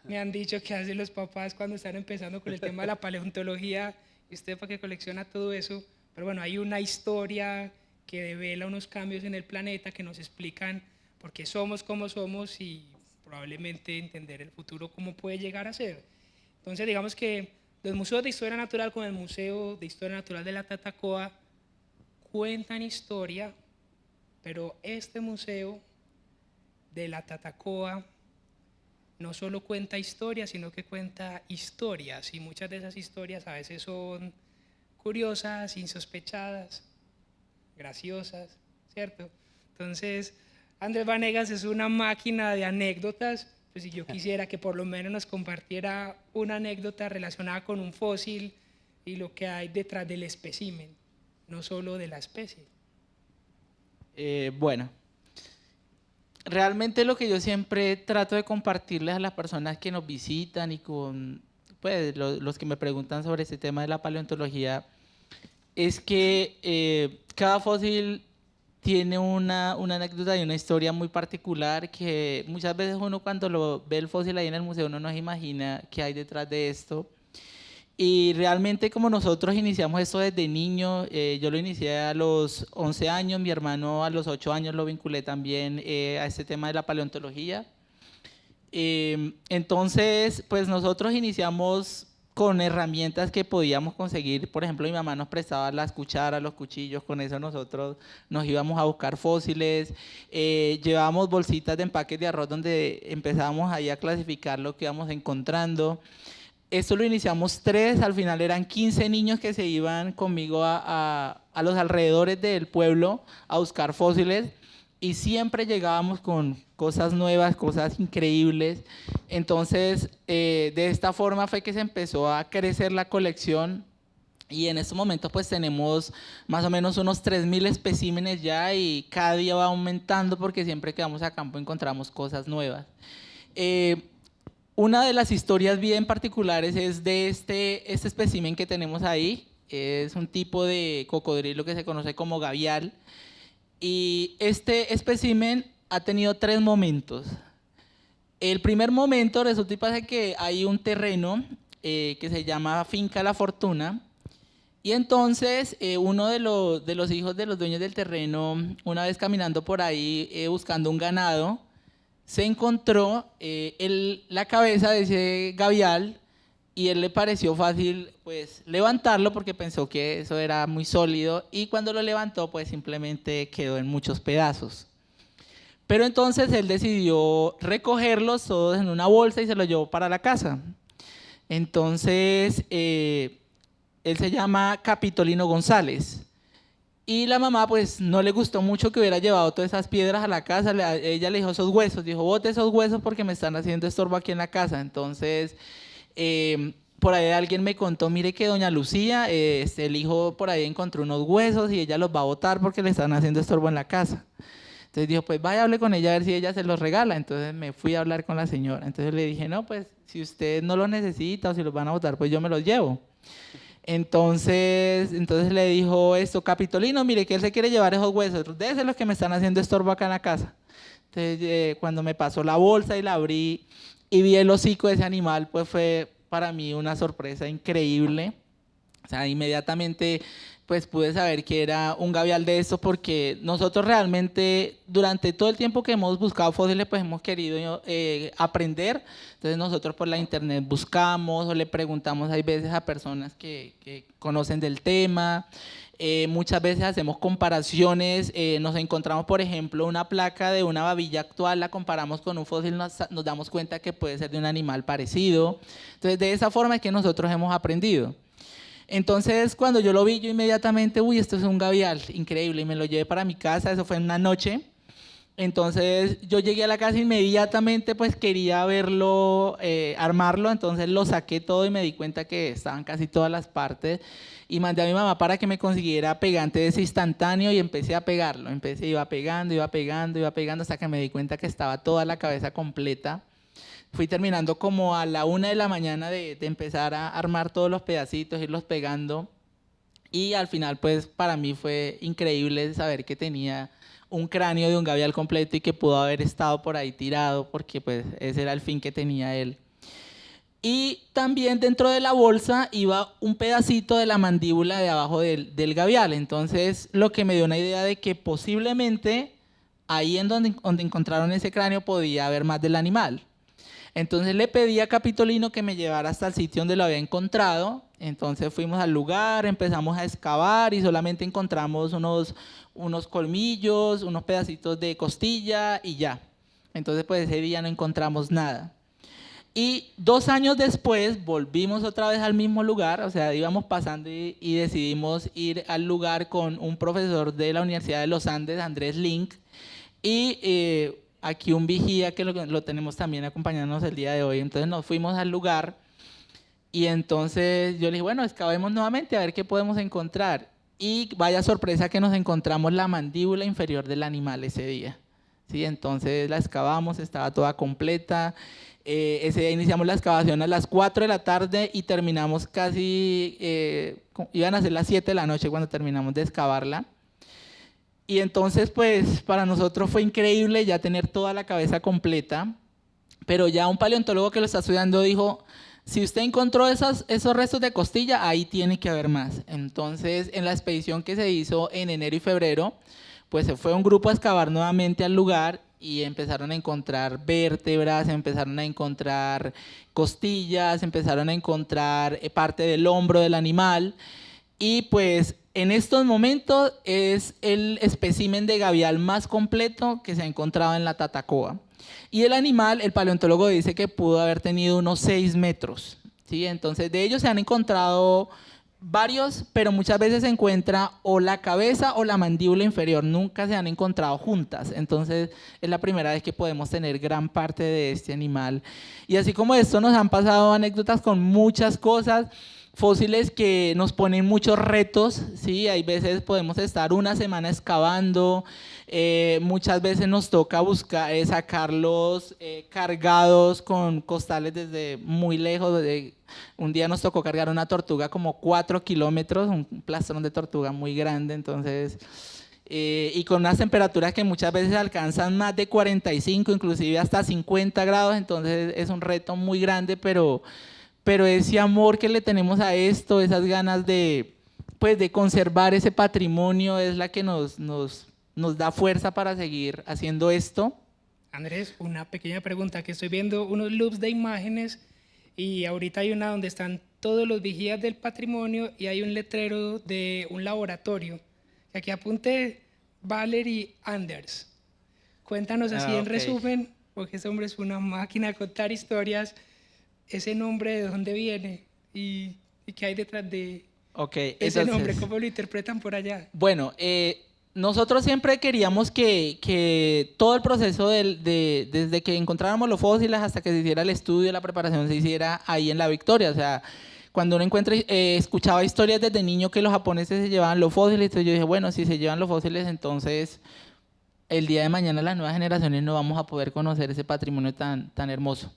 Me han dicho que hacen los papás cuando están empezando con el tema de la paleontología, y usted para qué colecciona todo eso. Pero bueno, hay una historia que devela unos cambios en el planeta que nos explican por qué somos como somos y probablemente entender el futuro cómo puede llegar a ser. Entonces, digamos que los museos de historia natural, como el Museo de Historia Natural de la Tatacoa, cuentan historia, pero este museo de la Tatacoa no solo cuenta historias, sino que cuenta historias, y muchas de esas historias a veces son curiosas, insospechadas, graciosas, ¿cierto? Entonces, Andrés Vanegas es una máquina de anécdotas, Entonces, yo quisiera que por lo menos nos compartiera una anécdota relacionada con un fósil y lo que hay detrás del espécimen, no solo de la especie. Bueno, realmente lo que yo siempre trato de compartirles a las personas que nos visitan y con pues, los que me preguntan sobre este tema de la paleontología es que cada fósil tiene una anécdota y una historia muy particular que muchas veces uno cuando lo ve el fósil ahí en el museo uno no se imagina qué hay detrás de esto. Y realmente como nosotros iniciamos esto desde niño, yo lo inicié a los 11 años, mi hermano a los 8 años lo vinculé también a este tema de la paleontología. Entonces, pues nosotros iniciamos con herramientas que podíamos conseguir. Por ejemplo, mi mamá nos prestaba las cucharas, los cuchillos, con eso nosotros nos íbamos a buscar fósiles, llevábamos bolsitas de empaques de arroz donde empezábamos ahí a clasificar lo que íbamos encontrando. Esto lo iniciamos 3, al final eran 15 niños que se iban conmigo a los alrededores del pueblo a buscar fósiles y siempre llegábamos con cosas nuevas, cosas increíbles. Entonces, de esta forma fue que se empezó a crecer la colección y en estos momentos pues tenemos más o menos unos 3.000 especímenes ya y cada día va aumentando porque siempre que vamos a campo encontramos cosas nuevas. Una de las historias bien particulares es de este espécimen que tenemos ahí. Es un tipo de cocodrilo que se conoce como gavial. Y este espécimen ha tenido 3 momentos. El primer momento resulta y pasa que hay un terreno que se llama Finca La Fortuna. Y entonces uno de los hijos de los dueños del terreno, una vez caminando por ahí buscando un ganado, se encontró la cabeza de ese gavial y él le pareció fácil pues levantarlo porque pensó que eso era muy sólido y cuando lo levantó pues simplemente quedó en muchos pedazos. Pero entonces él decidió recogerlos todos en una bolsa y se los llevó para la casa. Entonces él se llama Capitolino González. Y la mamá pues no le gustó mucho que hubiera llevado todas esas piedras a la casa, ella le dijo esos huesos, dijo bote esos huesos porque me están haciendo estorbo aquí en la casa. Entonces por ahí alguien me contó, mire que doña Lucía, el hijo por ahí encontró unos huesos y ella los va a botar porque le están haciendo estorbo en la casa. Entonces dijo, pues vaya, hable con ella a ver si ella se los regala. Entonces me fui a hablar con la señora, entonces le dije, no, pues si usted no los necesita o si los van a botar, pues yo me los llevo. Entonces le dijo esto, Capitolino, mire que él se quiere llevar esos huesos, déjense los que me están haciendo estorbo acá en la casa. Entonces cuando me pasó la bolsa y la abrí y vi el hocico de ese animal, pues fue para mí una sorpresa increíble. O sea, inmediatamente pues pude saber que era un gavial de estos porque nosotros realmente durante todo el tiempo que hemos buscado fósiles pues hemos querido aprender. Entonces nosotros por la internet buscamos o le preguntamos hay veces a personas que conocen del tema. Muchas veces hacemos comparaciones, nos encontramos por ejemplo una placa de una babilla actual, la comparamos con un fósil, nos damos cuenta que puede ser de un animal parecido. Entonces de esa forma es que nosotros hemos aprendido. Entonces cuando yo lo vi yo inmediatamente, uy, esto es un gavial, increíble, y me lo llevé para mi casa, eso fue en una noche. Entonces yo llegué a la casa inmediatamente, pues quería verlo, armarlo, entonces lo saqué todo y me di cuenta que estaban casi todas las partes y mandé a mi mamá para que me consiguiera pegante de ese instantáneo y empecé a pegarlo, iba pegando hasta que me di cuenta que estaba toda la cabeza completa. Fui terminando como a la 1 de la mañana de empezar a armar todos los pedacitos, irlos pegando y al final pues para mí fue increíble saber que tenía un cráneo de un gavial completo y que pudo haber estado por ahí tirado porque pues ese era el fin que tenía él. Y también dentro de la bolsa iba un pedacito de la mandíbula de abajo del gavial, entonces lo que me dio una idea de que posiblemente ahí en donde encontraron ese cráneo podía haber más del animal. Entonces le pedí a Capitolino que me llevara hasta el sitio donde lo había encontrado. Entonces fuimos al lugar, empezamos a excavar y solamente encontramos unos colmillos, unos pedacitos de costilla y ya. Entonces pues ese día no encontramos nada. Y 2 años después volvimos otra vez al mismo lugar, o sea, íbamos pasando y decidimos ir al lugar con un profesor de la Universidad de los Andes, Andrés Link, y aquí un vigía que lo tenemos también acompañándonos el día de hoy. Entonces nos fuimos al lugar y entonces yo le dije, bueno, excavemos nuevamente a ver qué podemos encontrar. Y vaya sorpresa que nos encontramos la mandíbula inferior del animal ese día. ¿Sí? Entonces la excavamos, estaba toda completa. Ese día iniciamos la excavación a las 4 de la tarde y terminamos casi, iban a ser las 7 de la noche cuando terminamos de excavarla. Y entonces pues para nosotros fue increíble ya tener toda la cabeza completa, pero ya un paleontólogo que lo está estudiando dijo, si usted encontró esos restos de costilla, ahí tiene que haber más. Entonces en la expedición que se hizo en enero y febrero, pues se fue un grupo a excavar nuevamente al lugar y empezaron a encontrar vértebras, empezaron a encontrar costillas, empezaron a encontrar parte del hombro del animal. Y pues en estos momentos es el espécimen de gavial más completo que se ha encontrado en la Tatacoa. Y el animal, el paleontólogo dice que pudo haber tenido unos 6 metros. ¿Sí? Entonces de ellos se han encontrado varios, pero muchas veces se encuentra o la cabeza o la mandíbula inferior, nunca se han encontrado juntas. Entonces es la primera vez que podemos tener gran parte de este animal. Y así como esto nos han pasado anécdotas con muchas cosas, fósiles que nos ponen muchos retos, ¿sí? Hay veces podemos estar una semana excavando, muchas veces nos toca buscar, sacarlos cargados con costales desde muy lejos. Un día nos tocó cargar una tortuga como 4 kilómetros, un plastrón de tortuga muy grande, entonces, y con unas temperaturas que muchas veces alcanzan más de 45, inclusive hasta 50 grados, entonces es un reto muy grande, pero ese amor que le tenemos a esto, esas ganas de conservar ese patrimonio es la que nos da fuerza para seguir haciendo esto. Andrés, una pequeña pregunta, que estoy viendo unos loops de imágenes y ahorita hay una donde están todos los vigías del patrimonio y hay un letrero de un laboratorio. Aquí apunté Valerie Anders. Cuéntanos así en resumen, porque ese hombre es una máquina de contar historias. Ese nombre, ¿de dónde viene? ¿Y qué hay detrás de ese nombre? ¿Cómo lo interpretan por allá? Bueno, nosotros siempre queríamos que todo el proceso desde que encontráramos los fósiles hasta que se hiciera el estudio, la preparación, se hiciera ahí en La Victoria. O sea, cuando uno escuchaba historias desde niño que los japoneses se llevaban los fósiles, entonces yo dije, bueno, si se llevan los fósiles, entonces el día de mañana las nuevas generaciones no vamos a poder conocer ese patrimonio tan hermoso.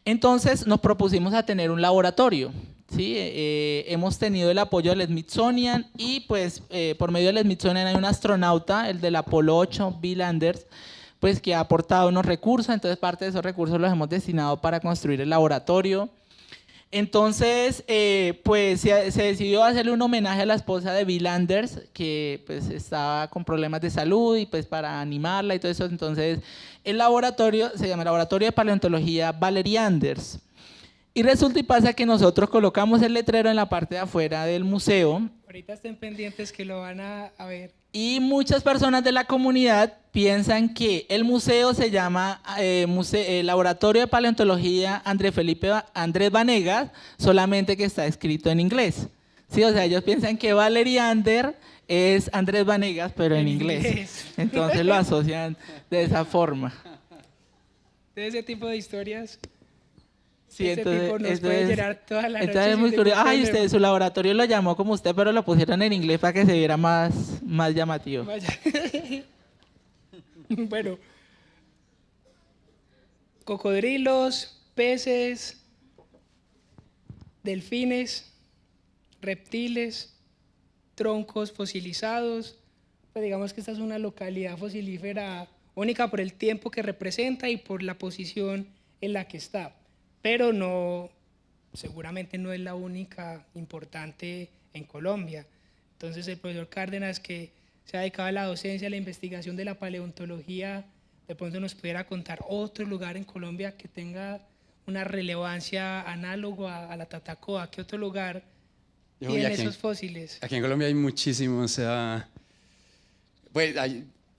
Entonces nos propusimos a tener un laboratorio, ¿sí? Hemos tenido el apoyo del Smithsonian y pues por medio del Smithsonian hay un astronauta, el del Apolo 8, Bill Anders, pues que ha aportado unos recursos, entonces parte de esos recursos los hemos destinado para construir el laboratorio. Entonces, pues se decidió hacerle un homenaje a la esposa de Bill Anders, que pues estaba con problemas de salud y pues para animarla y todo eso. Entonces, el laboratorio se llama Laboratorio de Paleontología Valerie Anders. Y resulta y pasa que nosotros colocamos el letrero en la parte de afuera del museo. Ahorita estén pendientes que lo van a ver. Y muchas personas de la comunidad piensan que el museo se llama Laboratorio de Paleontología Andrés Vanegas, solamente que está escrito en inglés. Sí, o sea, ellos piensan que Valerie Anders es Andrés Vanegas, pero en inglés. Entonces lo asocian de esa forma. De ese tipo de historias. Sí, entonces, tipo nos puede llenar toda la noche. Entonces es muy curioso. Ay, su laboratorio lo llamó como usted, pero lo pusieron en inglés para que se viera más llamativo. Bueno, cocodrilos, peces, delfines, reptiles, troncos fosilizados. Pues digamos que esta es una localidad fosilífera única por el tiempo que representa y por la posición en la que está. Pero no, seguramente no es la única importante en Colombia. Entonces el profesor Cárdenas, que se ha dedicado a la docencia, a la investigación de la paleontología, de pronto nos pudiera contar otro lugar en Colombia que tenga una relevancia análoga a la Tatacoa. ¿Qué otro lugar tiene esos fósiles? Aquí en Colombia hay muchísimos. O sea, pues,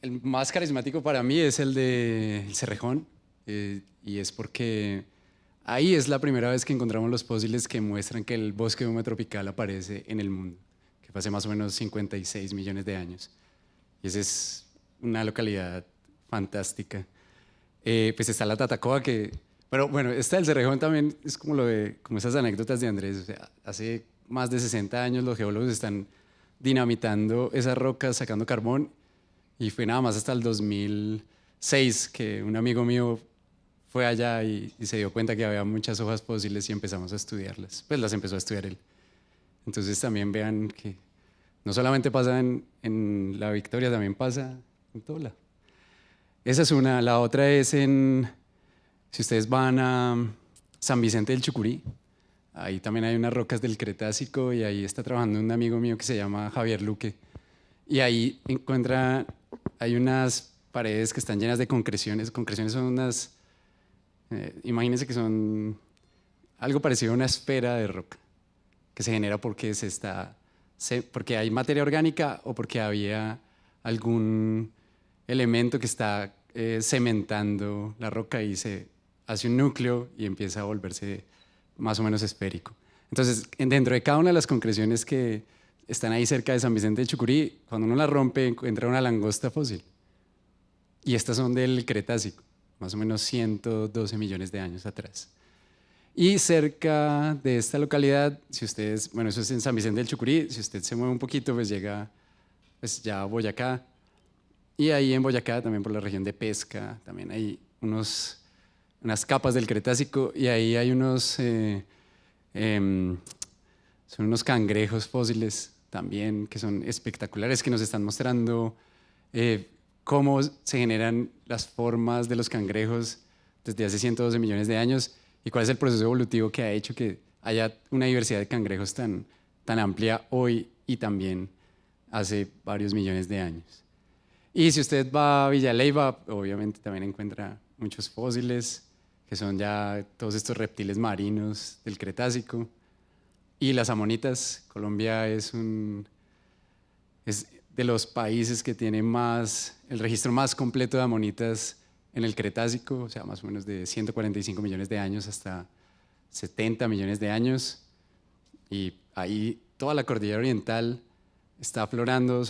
el más carismático para mí es el de Cerrejón, y es porque ahí es la primera vez que encontramos los fósiles que muestran que el bosque húmedo tropical aparece en el mundo, que fue hace más o menos 56 millones de años. Y esa es una localidad fantástica. pues está la Tatacoa que... Pero bueno, esta del Cerrejón también es como como esas anécdotas de Andrés. O sea, hace más de 60 años los geólogos están dinamitando esas rocas, sacando carbón, y fue nada más hasta el 2006 que un amigo mío fue allá y se dio cuenta que había muchas hojas fósiles y empezamos a estudiarlas. Pues las empezó a estudiar él. Entonces también vean que no solamente pasa en La Victoria, también pasa en todo lado. Esa es una. La otra es si ustedes van a San Vicente del Chucurí, ahí también hay unas rocas del Cretácico y ahí está trabajando un amigo mío que se llama Javier Luque. Y ahí hay unas paredes que están llenas de concreciones. Concreciones son unas, imagínense que son algo parecido a una esfera de roca que se genera porque porque hay materia orgánica o porque había algún elemento que está cementando la roca y se hace un núcleo y empieza a volverse más o menos esférico. Entonces, dentro de cada una de las concreciones que están ahí cerca de San Vicente de Chucurí, cuando uno la rompe encuentra una langosta fósil. Y estas son del Cretácico, más o menos 112 millones de años atrás. Y cerca de esta localidad, si ustedes, bueno, eso es en San Vicente del Chucurí, si usted se mueve un poquito, pues llega pues ya a Boyacá. Y ahí en Boyacá, también por la región de Pesca, también hay unas capas del Cretácico y ahí hay son unos cangrejos fósiles también que son espectaculares, que nos están mostrando cómo se generan las formas de los cangrejos desde hace 112 millones de años y cuál es el proceso evolutivo que ha hecho que haya una diversidad de cangrejos tan amplia hoy y también hace varios millones de años. Y si usted va a Villa Leyva, obviamente también encuentra muchos fósiles, que son ya todos estos reptiles marinos del Cretácico. Y las amonitas. Colombia es de los países que tiene el registro más completo de amonitas en el Cretácico, o sea, más o menos de 145 millones de años hasta 70 millones de años. Y ahí toda la cordillera oriental está aflorando o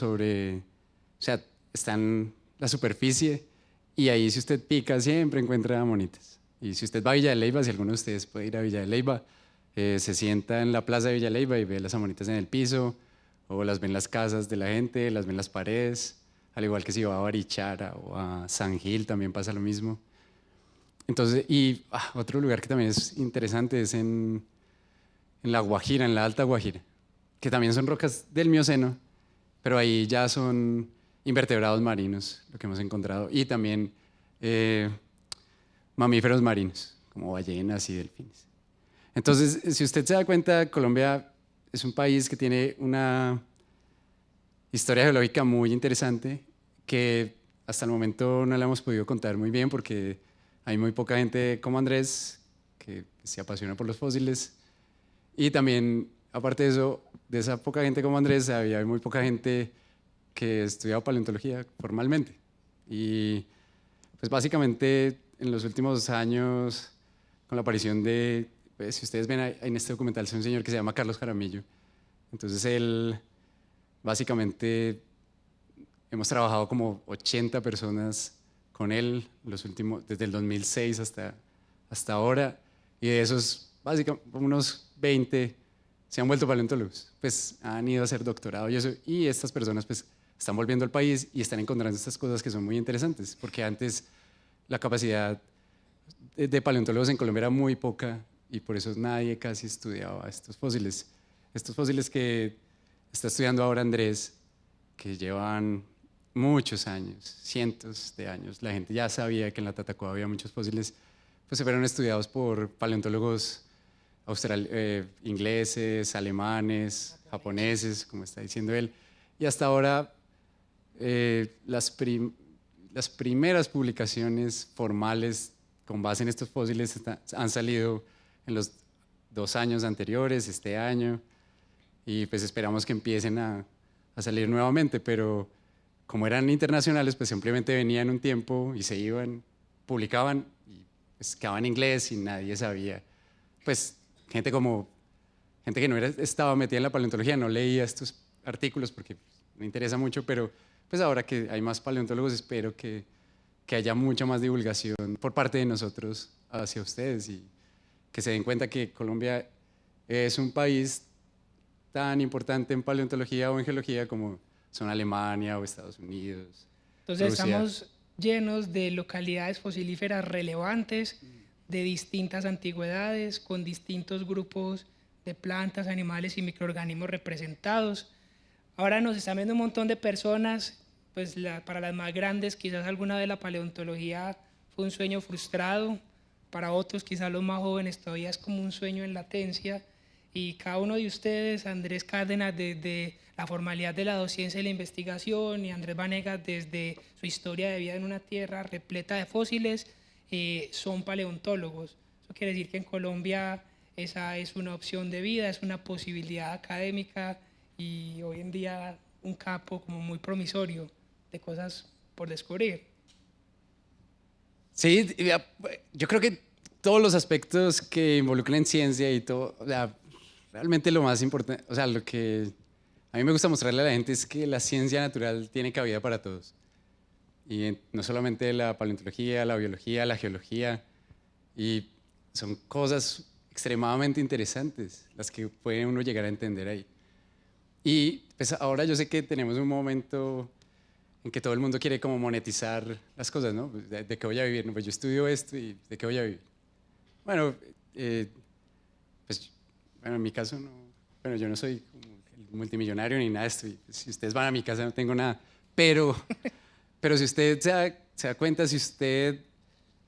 sea, está en la superficie y ahí si usted pica siempre encuentra amonitas. Y si usted va a Villa de Leyva, si alguno de ustedes puede ir a Villa de Leyva, se sienta en la plaza de Villa de Leyva y ve las amonitas en el piso, o las ven en las casas de la gente, las ven en las paredes, al igual que si va a Barichara o a San Gil también pasa lo mismo. Entonces, otro lugar que también es interesante es en la Guajira, en la Alta Guajira, que también son rocas del Mioceno, pero ahí ya son invertebrados marinos, lo que hemos encontrado, y también mamíferos marinos, como ballenas y delfines. Entonces, si usted se da cuenta, Colombia es un país que tiene una historia geológica muy interesante, que hasta el momento no la hemos podido contar muy bien porque hay muy poca gente como Andrés que se apasiona por los fósiles, y también, aparte de eso, de esa poca gente como Andrés, había muy poca gente que estudiaba paleontología formalmente. Y pues básicamente en los últimos años, con la aparición pues, si ustedes ven en este documental, es un señor que se llama Carlos Jaramillo. Entonces él, básicamente, hemos trabajado como 80 personas con él desde el 2006 hasta ahora, y de esos, básicamente, unos 20 se han vuelto paleontólogos, pues han ido a hacer doctorado y eso, y estas personas pues están volviendo al país y están encontrando estas cosas que son muy interesantes, porque antes la capacidad de paleontólogos en Colombia era muy poca y por eso nadie casi estudiaba estos fósiles. Estos fósiles que está estudiando ahora Andrés, que llevan muchos años, cientos de años, la gente ya sabía que en la Tatacoa había muchos fósiles, pues se fueron estudiados por paleontólogos ingleses, alemanes, japoneses, como está diciendo él, y hasta ahora las primeras publicaciones formales con base en estos fósiles han salido en los 2 años anteriores, este año, y pues esperamos que empiecen a salir nuevamente, pero como eran internacionales, pues simplemente venían un tiempo y se iban, publicaban y pues quedaban en inglés y nadie sabía. Pues gente que no estaba metida en la paleontología no leía estos artículos porque no interesa mucho, pero pues ahora que hay más paleontólogos espero que que haya mucha más divulgación por parte de nosotros hacia ustedes y que se den cuenta que Colombia es un país tan importante en paleontología o en geología como son Alemania o Estados Unidos. Entonces Rusia. estamos llenos de localidades fosilíferas relevantes, de distintas antigüedades, con distintos grupos de plantas, animales y microorganismos representados. Ahora nos están viendo un montón de personas, pues para las más grandes quizás alguna de la paleontología fue un sueño frustrado, para otros quizás los más jóvenes todavía es como un sueño en latencia, y cada uno de ustedes, Andrés Cárdenas desde la formalidad de la docencia y la investigación, y Andrés Vanegas desde su historia de vida en una tierra repleta de fósiles, son paleontólogos. Eso quiere decir que en Colombia esa es una opción de vida, es una posibilidad académica y hoy en día un campo como muy promisorio de cosas por descubrir. Sí, yo creo que todos los aspectos que involucran ciencia y todo, o sea, realmente lo más importante, o sea, lo que a mí me gusta mostrarle a la gente es que la ciencia natural tiene cabida para todos. Y no solamente la paleontología, la biología, la geología, y son cosas extremadamente interesantes las que puede uno llegar a entender ahí. Y pues ahora yo sé que tenemos un momento en que todo el mundo quiere como monetizar las cosas, ¿no? ¿De qué voy a vivir? No, pues yo estudio esto y ¿de qué voy a vivir? Bueno, pues bueno, en mi caso no, bueno, yo no soy como el multimillonario ni nada de esto, y pues, si ustedes van a mi casa no tengo nada, pero si usted se da cuenta, si usted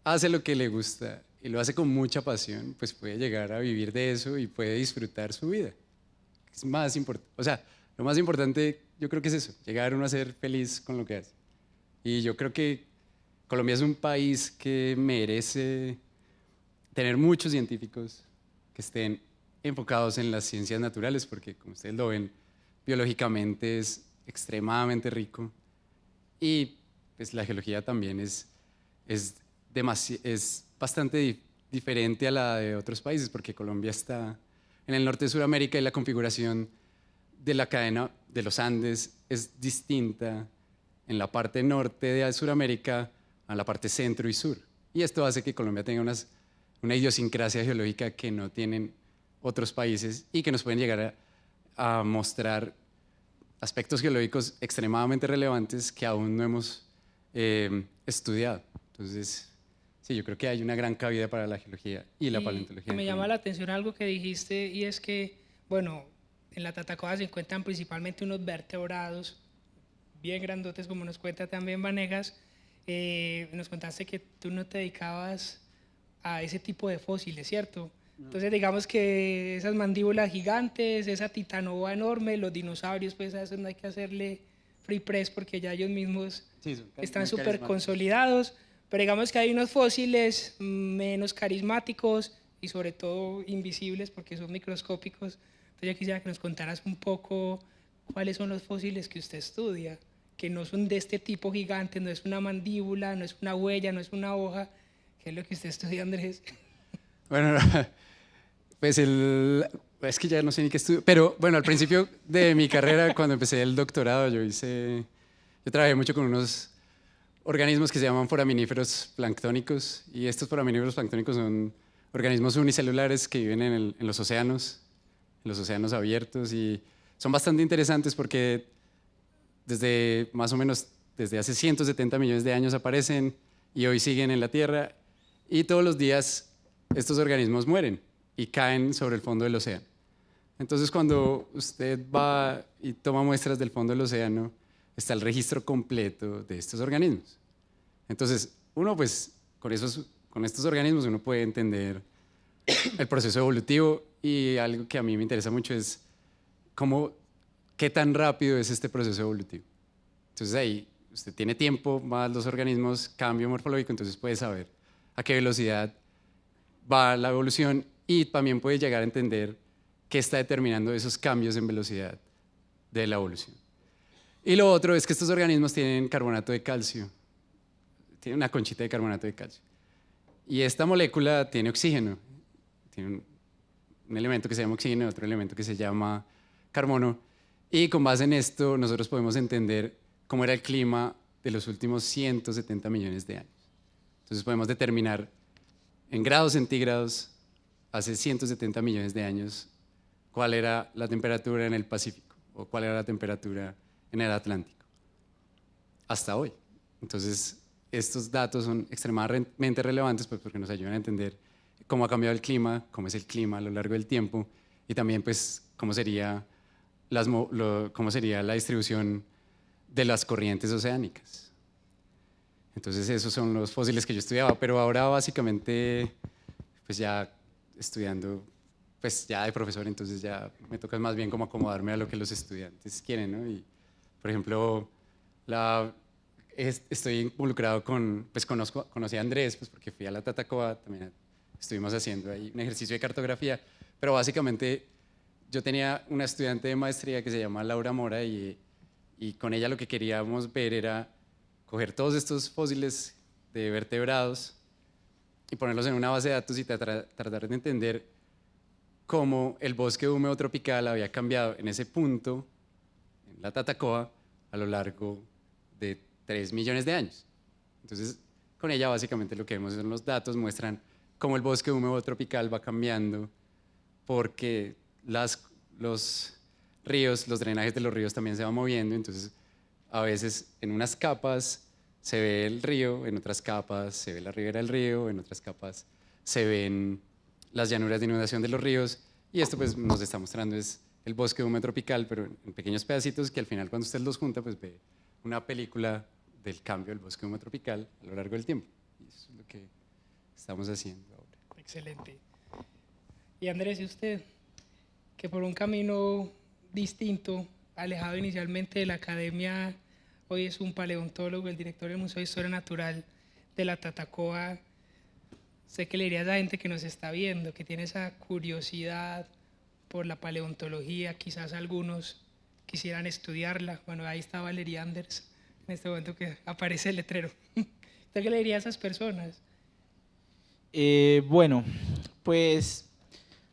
hace lo que le gusta y lo hace con mucha pasión, pues puede llegar a vivir de eso y puede disfrutar su vida. Es más importante, o sea, lo más importante yo creo que es eso, llegar uno a ser feliz con lo que hace. Y yo creo que Colombia es un país que merece tener muchos científicos que estén enfocados en las ciencias naturales, porque como ustedes lo ven, biológicamente es extremadamente rico y pues la geología también es bastante diferente a la de otros países, porque Colombia está en el norte de Sudamérica y la configuración de la cadena de los Andes es distinta en la parte norte de Sudamérica a la parte centro y sur. Y esto hace que Colombia tenga una idiosincrasia geológica que no tienen otros países y que nos pueden llegar a mostrar aspectos geológicos extremadamente relevantes que aún no hemos estudiado. Entonces, sí, yo creo que hay una gran cabida para la geología y la paleontología. Me llama la atención algo que dijiste, y es que, bueno, en la Tatacoa se encuentran principalmente unos vertebrados bien grandotes, como nos cuenta también Vanegas. Nos contaste que tú no te dedicabas a ese tipo de fósiles, ¿cierto? No. Entonces, digamos que esas mandíbulas gigantes, esa titanova enorme, los dinosaurios, pues a veces no hay que hacerle free press porque ya ellos mismos están súper consolidados. Pero digamos que hay unos fósiles menos carismáticos y sobre todo invisibles porque son microscópicos. Entonces yo quisiera que nos contaras un poco cuáles son los fósiles que usted estudia, que no son de este tipo gigante, no es una mandíbula, no es una huella, no es una hoja. ¿Qué es lo que usted estudia, Andrés? Bueno, pues es que ya no sé ni qué estudio, pero bueno, al principio de mi carrera, cuando empecé el doctorado, yo trabajé mucho con unos organismos que se llaman foraminíferos planctónicos, y estos foraminíferos planctónicos son organismos unicelulares que viven en los océanos abiertos, y son bastante interesantes porque más o menos desde hace 170 millones de años aparecen y hoy siguen en la Tierra, y todos los días estos organismos mueren y caen sobre el fondo del océano. Entonces, cuando usted va y toma muestras del fondo del océano, está el registro completo de estos organismos. Entonces, uno pues con estos organismos uno puede entender el proceso evolutivo, y algo que a mí me interesa mucho es qué tan rápido es este proceso evolutivo. Entonces ahí usted tiene tiempo más los organismos, cambio morfológico, entonces puede saber a qué velocidad va la evolución y también puede llegar a entender qué está determinando esos cambios en velocidad de la evolución. Y lo otro es que estos organismos tienen carbonato de calcio, tienen una conchita de carbonato de calcio. Y esta molécula tiene oxígeno, tiene un elemento que se llama oxígeno y otro elemento que se llama carbono. Y con base en esto nosotros podemos entender cómo era el clima de los últimos 170 millones de años. Entonces podemos determinar en grados centígrados hace 170 millones de años cuál era la temperatura en el Pacífico o cuál era la temperatura en el Atlántico hasta hoy. Entonces estos datos son extremadamente relevantes pues, porque nos ayudan a entender cómo ha cambiado el clima, cómo es el clima a lo largo del tiempo y también pues, cómo sería la distribución de las corrientes oceánicas. Entonces esos son los fósiles que yo estudiaba, pero ahora básicamente pues ya estudiando, pues ya de profesor, entonces ya me toca más bien como acomodarme a lo que los estudiantes quieren, ¿no? Y por ejemplo, estoy involucrado pues conocí a Andrés, pues porque fui a la Tatacoa, también estuvimos haciendo ahí un ejercicio de cartografía, pero básicamente yo tenía una estudiante de maestría que se llama Laura Mora y con ella lo que queríamos ver era coger todos estos fósiles de vertebrados y ponerlos en una base de datos y tratar de entender cómo el bosque húmedo tropical había cambiado en ese punto, en la Tatacoa, a lo largo de 3 millones de años. Entonces, con ella básicamente lo que vemos son los datos, muestran cómo el bosque húmedo tropical va cambiando porque los ríos, los drenajes de los ríos también se van moviendo, entonces a veces en unas capas se ve el río, en otras capas se ve la ribera del río, en otras capas se ven las llanuras de inundación de los ríos y esto pues nos está mostrando es el bosque húmedo tropical, pero en pequeños pedacitos que al final cuando usted los junta pues ve una película del cambio del bosque húmedo tropical a lo largo del tiempo. Y eso es lo que estamos haciendo ahora. Excelente. Y Andrés, ¿y usted? Que por un camino distinto, alejado inicialmente de la academia, hoy es un paleontólogo, el director del Museo de Historia Natural de la Tatacoa. Sé que le diría a esa gente que nos está viendo, que tiene esa curiosidad por la paleontología, quizás algunos quisieran estudiarla. Bueno, ahí está Valeria Anders, en este momento que aparece el letrero. ¿Usted qué le diría a esas personas? Bueno, pues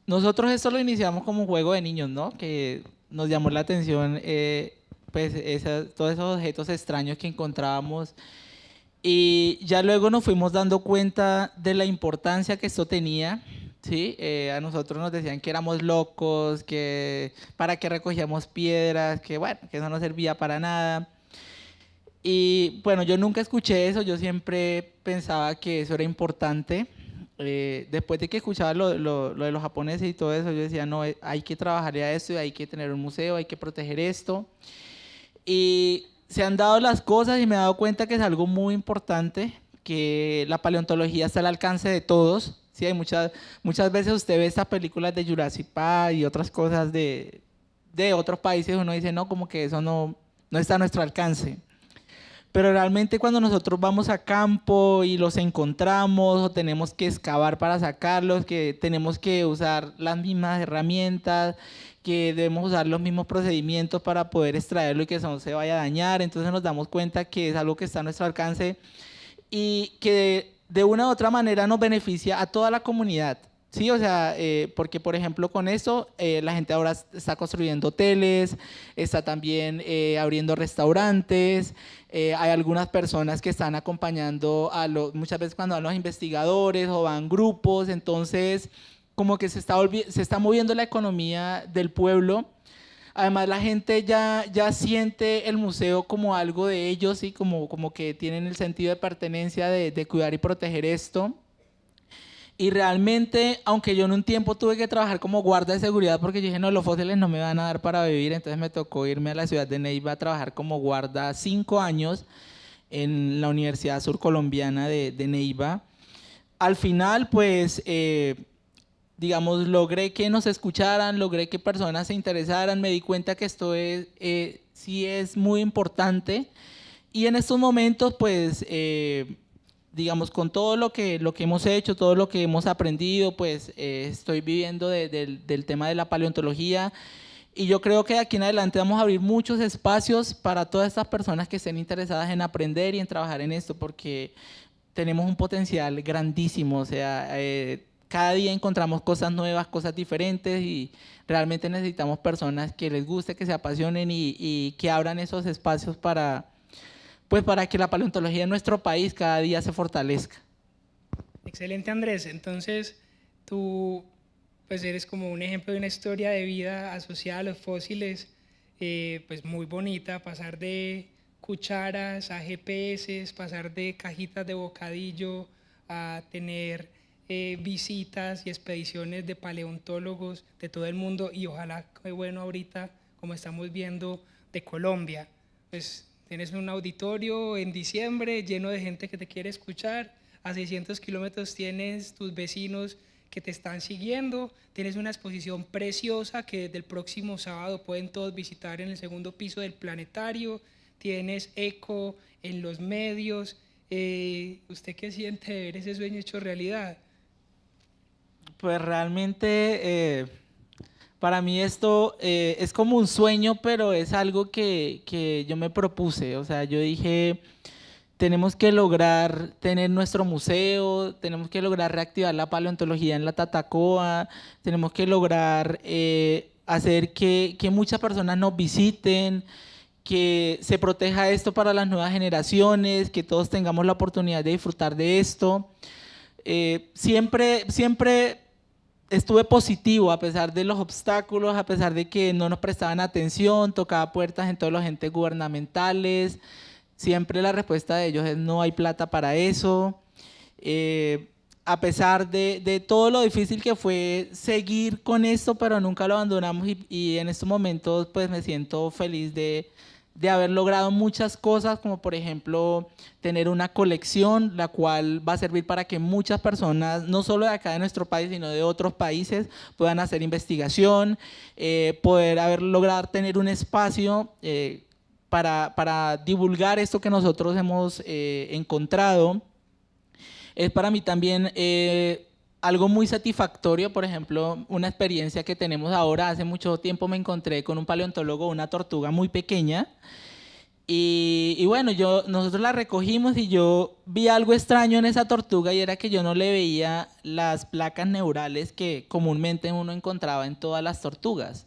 nosotros esto lo iniciamos como un juego de niños, ¿no? Que nos llamó la atención pues todos esos objetos extraños que encontrábamos y ya luego nos fuimos dando cuenta de la importancia que esto tenía, ¿sí? A nosotros nos decían que éramos locos, que para qué recogíamos piedras, que bueno, que eso no servía para nada. Y bueno, yo nunca escuché eso, yo siempre pensaba que eso era importante. Después de que escuchaba lo de los japoneses y todo eso, yo decía, no, hay que trabajar a esto, hay que tener un museo, hay que proteger esto. Y se han dado las cosas y me he dado cuenta que es algo muy importante, que la paleontología está al alcance de todos. Sí, hay muchas veces usted ve estas películas de Jurassic Park y otras cosas de otros países, uno dice, no, como que eso no está a nuestro alcance. Pero realmente cuando nosotros vamos a campo y los encontramos o tenemos que excavar para sacarlos, que tenemos que usar las mismas herramientas, que debemos usar los mismos procedimientos para poder extraerlo y que eso no se vaya a dañar, entonces nos damos cuenta que es algo que está a nuestro alcance y que de una u otra manera nos beneficia a toda la comunidad. Sí, o sea, porque por ejemplo con eso la gente ahora está construyendo hoteles, está también abriendo restaurantes, hay algunas personas que están acompañando muchas veces cuando van los investigadores o van grupos, entonces como que se está moviendo la economía del pueblo. Además la gente ya siente el museo como algo de ellos, ¿sí? como que tienen el sentido de pertenencia de cuidar y proteger esto. Y realmente, aunque yo en un tiempo tuve que trabajar como guarda de seguridad porque yo dije, no, los fósiles no me van a dar para vivir, entonces me tocó irme a la ciudad de Neiva a trabajar como guarda 5 años en la Universidad Surcolombiana de Neiva. Al final, pues, digamos, logré que nos escucharan, logré que personas se interesaran, me di cuenta que esto sí es muy importante y en estos momentos, pues, digamos, con todo lo que hemos hecho, todo lo que hemos aprendido, pues estoy viviendo del tema de la paleontología y yo creo que de aquí en adelante vamos a abrir muchos espacios para todas estas personas que estén interesadas en aprender y en trabajar en esto porque tenemos un potencial grandísimo, o sea, cada día encontramos cosas nuevas, cosas diferentes y realmente necesitamos personas que les guste, que se apasionen y que abran esos espacios para pues para que la paleontología en nuestro país cada día se fortalezca. Excelente, Andrés. Entonces, tú pues eres como un ejemplo de una historia de vida asociada a los fósiles, pues muy bonita, pasar de cucharas a GPS, pasar de cajitas de bocadillo a tener visitas y expediciones de paleontólogos de todo el mundo y ojalá, qué bueno ahorita, como estamos viendo, de Colombia. Pues tienes un auditorio en diciembre lleno de gente que te quiere escuchar, a 600 kilómetros tienes tus vecinos que te están siguiendo, tienes una exposición preciosa que desde el próximo sábado pueden todos visitar en el segundo piso del planetario, tienes eco en los medios. ¿Usted qué siente de ver ese sueño hecho realidad? Pues realmente para mí esto es como un sueño, pero es algo que yo me propuse. O sea, yo dije, tenemos que lograr tener nuestro museo, tenemos que lograr reactivar la paleontología en la Tatacoa, tenemos que lograr hacer que muchas personas nos visiten, que se proteja esto para las nuevas generaciones, que todos tengamos la oportunidad de disfrutar de esto. Siempre estuve positivo a pesar de los obstáculos, a pesar de que no nos prestaban atención, tocaba puertas en todos los entes gubernamentales. Siempre la respuesta de ellos es no hay plata para eso. A pesar de todo lo difícil que fue seguir con esto, pero nunca lo abandonamos y en estos momentos pues me siento feliz de haber logrado muchas cosas, como por ejemplo tener una colección, la cual va a servir para que muchas personas, no solo de acá de nuestro país, sino de otros países, puedan hacer investigación, poder haber logrado tener un espacio para divulgar esto que nosotros hemos encontrado. Es para mí también algo muy satisfactorio. Por ejemplo, una experiencia que tenemos ahora, hace mucho tiempo me encontré con un paleontólogo una tortuga muy pequeña y bueno, nosotros la recogimos y yo vi algo extraño en esa tortuga y era que yo no le veía las placas neurales que comúnmente uno encontraba en todas las tortugas.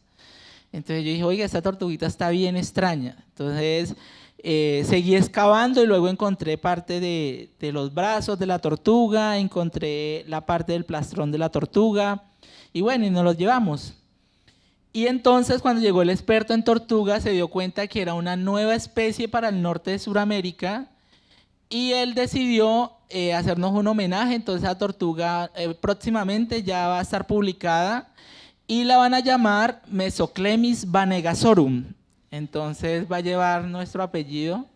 Entonces yo dije, oiga, esta tortuguita está bien extraña. Entonces seguí excavando y luego encontré parte de los brazos de la tortuga, encontré la parte del plastrón de la tortuga y bueno, y nos los llevamos. Y entonces cuando llegó el experto en tortugas se dio cuenta que era una nueva especie para el norte de Sudamérica y él decidió hacernos un homenaje. Entonces la tortuga próximamente ya va a estar publicada y la van a llamar Mesoclemis vanegasorum. Entonces va a llevar nuestro apellido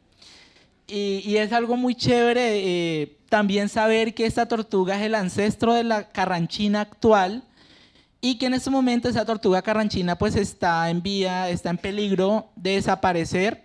y es algo muy chévere también saber que esta tortuga es el ancestro de la carranchina actual y que en este momento esa tortuga carranchina pues está en peligro de desaparecer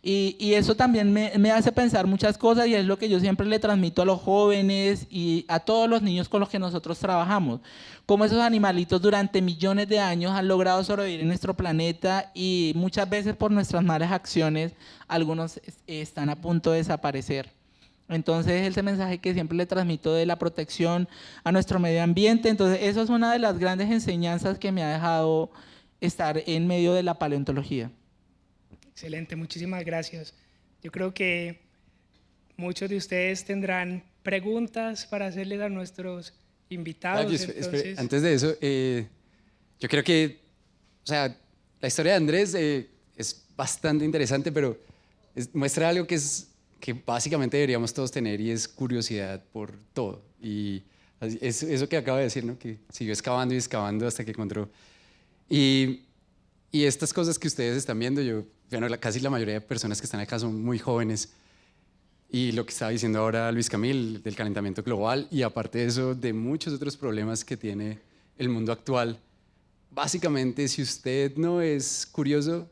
y eso también me hace pensar muchas cosas y es lo que yo siempre le transmito a los jóvenes y a todos los niños con los que nosotros trabajamos, cómo esos animalitos durante millones de años han logrado sobrevivir en nuestro planeta y muchas veces por nuestras malas acciones algunos están a punto de desaparecer. Entonces ese mensaje que siempre le transmito de la protección a nuestro medio ambiente, entonces eso es una de las grandes enseñanzas que me ha dejado estar en medio de la paleontología. Excelente, muchísimas gracias. Yo creo que muchos de ustedes tendrán preguntas para hacerles a nuestros invitados. Entonces... Antes de eso, yo creo que, o sea, la historia de Andrés es bastante interesante, pero muestra algo que básicamente deberíamos todos tener y es curiosidad por todo. Y es eso que acaba de decir, ¿no? Que siguió excavando y excavando hasta que encontró. Y estas cosas que ustedes están viendo, casi la mayoría de personas que están acá son muy jóvenes. Y lo que estaba diciendo ahora Luis Camil, del calentamiento global, y aparte de eso, de muchos otros problemas que tiene el mundo actual. Básicamente, si usted no es curioso,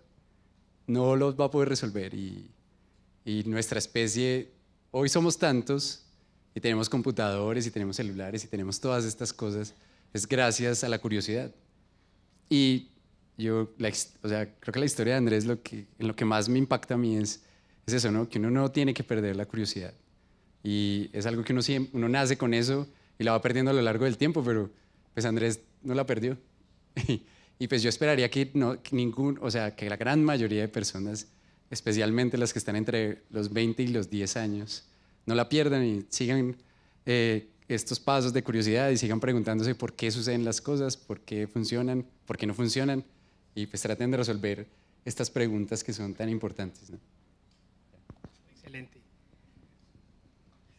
no los va a poder resolver. Y nuestra especie, hoy somos tantos, y tenemos computadores, y tenemos celulares, y tenemos todas estas cosas, es gracias a la curiosidad. Y creo que la historia de Andrés, en lo que más me impacta a mí es eso, ¿no? Que uno no tiene que perder la curiosidad. Y es algo que uno nace con eso y la va perdiendo a lo largo del tiempo, pero pues Andrés no la perdió. Y pues yo esperaría que la gran mayoría de personas especialmente las que están entre los 20 y los 10 años, no la pierdan y sigan estos pasos de curiosidad y sigan preguntándose por qué suceden las cosas, por qué funcionan, por qué no funcionan, y pues traten de resolver estas preguntas que son tan importantes, ¿no? Excelente.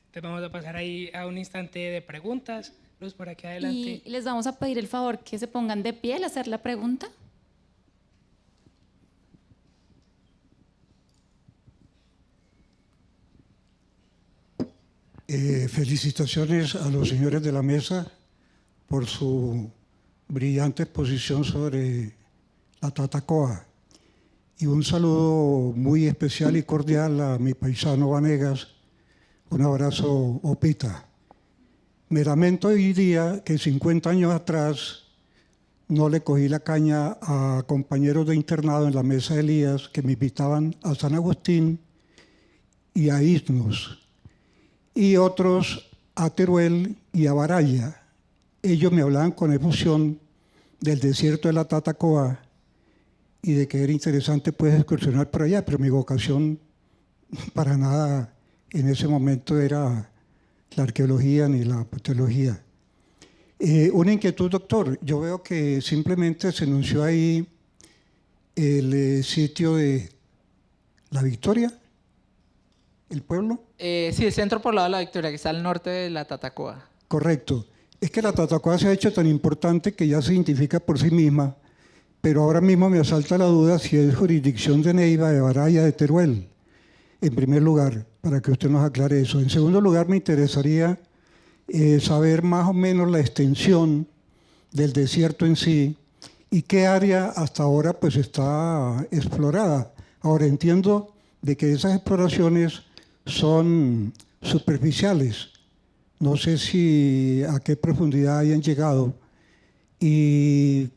Entonces vamos a pasar ahí a un instante de preguntas. Luz, por aquí adelante. Y les vamos a pedir el favor que se pongan de pie al hacer la pregunta. Felicitaciones a los señores de la mesa por su brillante exposición sobre la Tatacoa. Y un saludo muy especial y cordial a mi paisano Vanegas. Un abrazo, Opita. Me lamento hoy día que 50 años atrás no le cogí la caña a compañeros de internado en la mesa de Elías que me invitaban a San Agustín y a Isnos, y otros a Teruel y a Baraya. Ellos me hablaban con efusión del desierto de la Tatacoa y de que era interesante pues excursionar por allá, pero mi vocación para nada en ese momento era la arqueología ni la paleontología. Una inquietud, doctor. Yo veo que simplemente se anunció ahí el sitio de La Victoria, el pueblo. Sí, el centro poblado de La Victoria, que está al norte de la Tatacoa. Correcto. Es que la Tatacoa se ha hecho tan importante que ya se identifica por sí misma, pero ahora mismo me asalta la duda si es jurisdicción de Neiva, de Baraya, de Teruel, en primer lugar, para que usted nos aclare eso. En segundo lugar, me interesaría saber más o menos la extensión del desierto en sí y qué área hasta ahora pues está explorada. Ahora entiendo de que esas exploraciones son superficiales. No sé si a qué profundidad hayan llegado y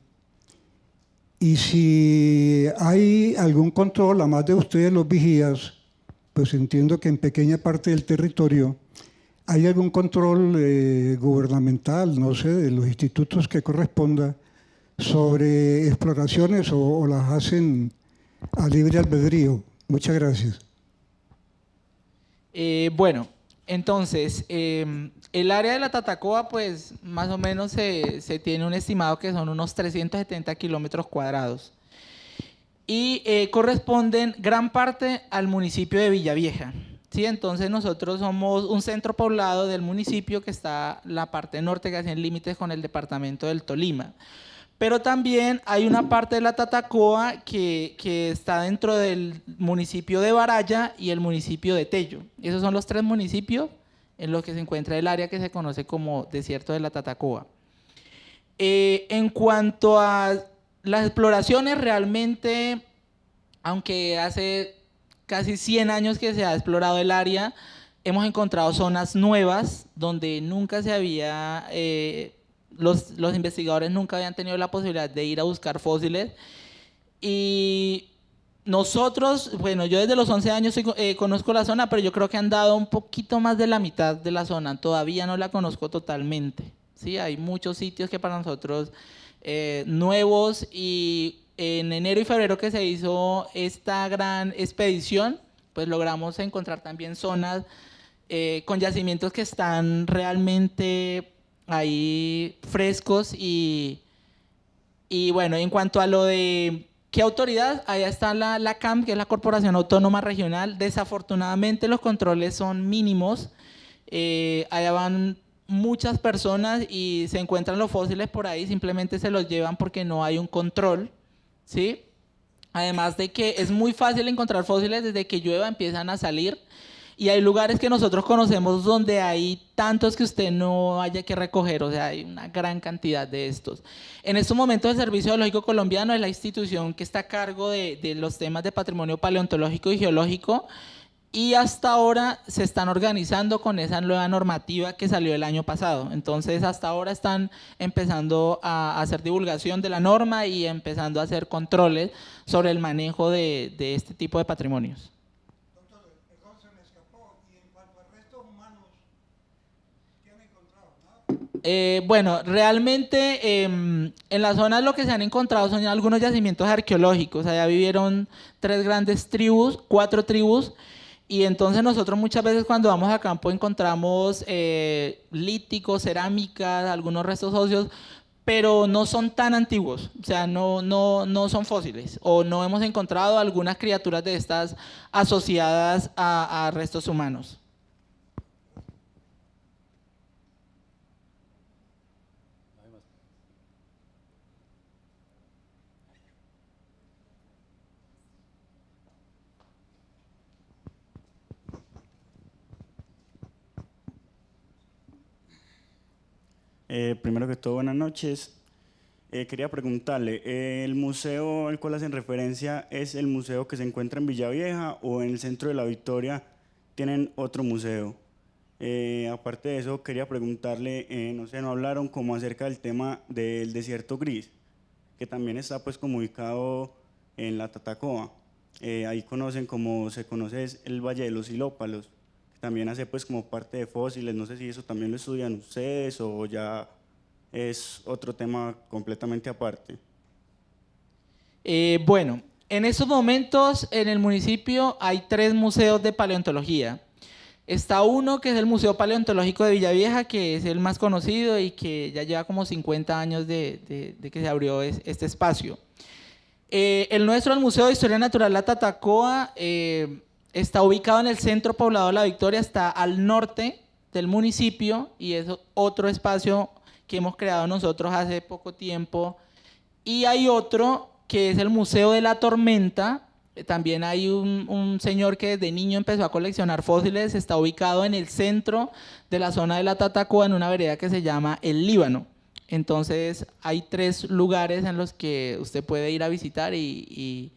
si hay algún control, a más de ustedes los vigías, pues entiendo que en pequeña parte del territorio hay algún control gubernamental, no sé, de los institutos que corresponda, sobre exploraciones o las hacen a libre albedrío. Muchas gracias. Bueno, entonces, el área de la Tatacoa, pues más o menos se tiene un estimado que son unos 370 kilómetros cuadrados. Y corresponden gran parte al municipio de Villavieja. ¿Sí? Entonces nosotros somos un centro poblado del municipio que está la parte norte que hace límites con el departamento del Tolima. Pero también hay una parte de la Tatacoa que está dentro del municipio de Baraya y el municipio de Tello. Esos son los tres municipios en los que se encuentra el área que se conoce como desierto de la Tatacoa. En cuanto a las exploraciones, realmente, aunque hace casi 100 años que se ha explorado el área, hemos encontrado zonas nuevas donde nunca se había, los investigadores nunca habían tenido la posibilidad de ir a buscar fósiles. Y nosotros, bueno, yo desde los 11 años conozco la zona, pero yo creo que han dado un poquito más de la mitad de la zona. Todavía no la conozco totalmente. ¿Sí? Hay muchos sitios que para nosotros nuevos, y en enero y febrero que se hizo esta gran expedición, pues logramos encontrar también zonas con yacimientos que están realmente ahí frescos y bueno, en cuanto a lo de qué autoridad, allá está la CAM, que es la Corporación Autónoma Regional. Desafortunadamente los controles son mínimos, allá van muchas personas y se encuentran los fósiles por ahí, simplemente se los llevan porque no hay un control, ¿sí? Además de que es muy fácil encontrar fósiles, desde que llueva empiezan a salir, y hay lugares que nosotros conocemos donde hay tantos que usted no haya que recoger, o sea, hay una gran cantidad de estos. En estos momentos el Servicio Geológico Colombiano es la institución que está a cargo de los temas de patrimonio paleontológico y geológico, y hasta ahora se están organizando con esa nueva normativa que salió el año pasado. Entonces hasta ahora están empezando a hacer divulgación de la norma y empezando a hacer controles sobre el manejo de este tipo de patrimonios. Doctor, perdón, se me escapó. Y en cuanto a restos humanos, ¿qué han encontrado? ¿Nada? Bueno, realmente en la zona lo que se han encontrado son algunos yacimientos arqueológicos. Allá vivieron 4 tribus, y entonces nosotros muchas veces cuando vamos a campo encontramos líticos, cerámicas, algunos restos óseos, pero no son tan antiguos, o sea, no son fósiles, o no hemos encontrado algunas criaturas de estas asociadas a restos humanos. Primero que todo, buenas noches. Quería preguntarle, ¿el museo al cual hacen referencia es el museo que se encuentra en Villavieja o en el centro de La Victoria tienen otro museo? Aparte de eso, quería preguntarle, no sé, no hablaron como acerca del tema del desierto gris, que también está pues como ubicado en la Tatacoa. Ahí conocen como se conoce es el Valle de los Silópalos, que también hace pues como parte de fósiles. No sé si eso también lo estudian ustedes o ya es otro tema completamente aparte. Bueno, en estos momentos en el municipio hay 3 museos de paleontología. Está uno que es el Museo Paleontológico de Villavieja, que es el más conocido y que ya lleva como 50 años de que se abrió este espacio. El nuestro, el Museo de Historia Natural La Tatacoa, está ubicado en el centro poblado de La Victoria, está al norte del municipio, y es otro espacio que hemos creado nosotros hace poco tiempo. Y hay otro que es el Museo de la Tormenta. También hay un señor que desde niño empezó a coleccionar fósiles, está ubicado en el centro de la zona de la Tatacoa, en una vereda que se llama El Líbano. Entonces hay 3 lugares en los que usted puede ir a visitar y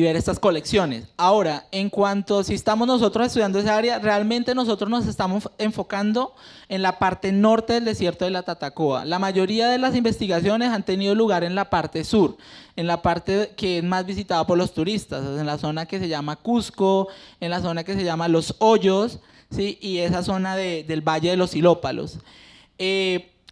ver estas colecciones. Ahora, en cuanto si estamos nosotros estudiando esa área, realmente nosotros nos estamos enfocando en la parte norte del desierto de la Tatacoa. La mayoría de las investigaciones han tenido lugar en la parte sur, en la parte que es más visitada por los turistas, en la zona que se llama Cusco, en la zona que se llama Los Hoyos, ¿sí? Y esa zona del Valle de los Silópalos.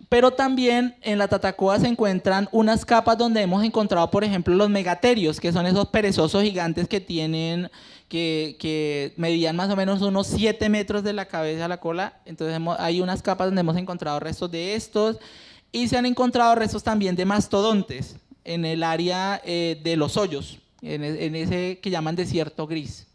Pero también en la Tatacoa se encuentran unas capas donde hemos encontrado, por ejemplo, los megaterios, que son esos perezosos gigantes que tienen, que medían más o menos unos 7 metros de la cabeza a la cola. Entonces hay unas capas donde hemos encontrado restos de estos, y se han encontrado restos también de mastodontes en el área de Los Hoyos, en ese que llaman desierto gris.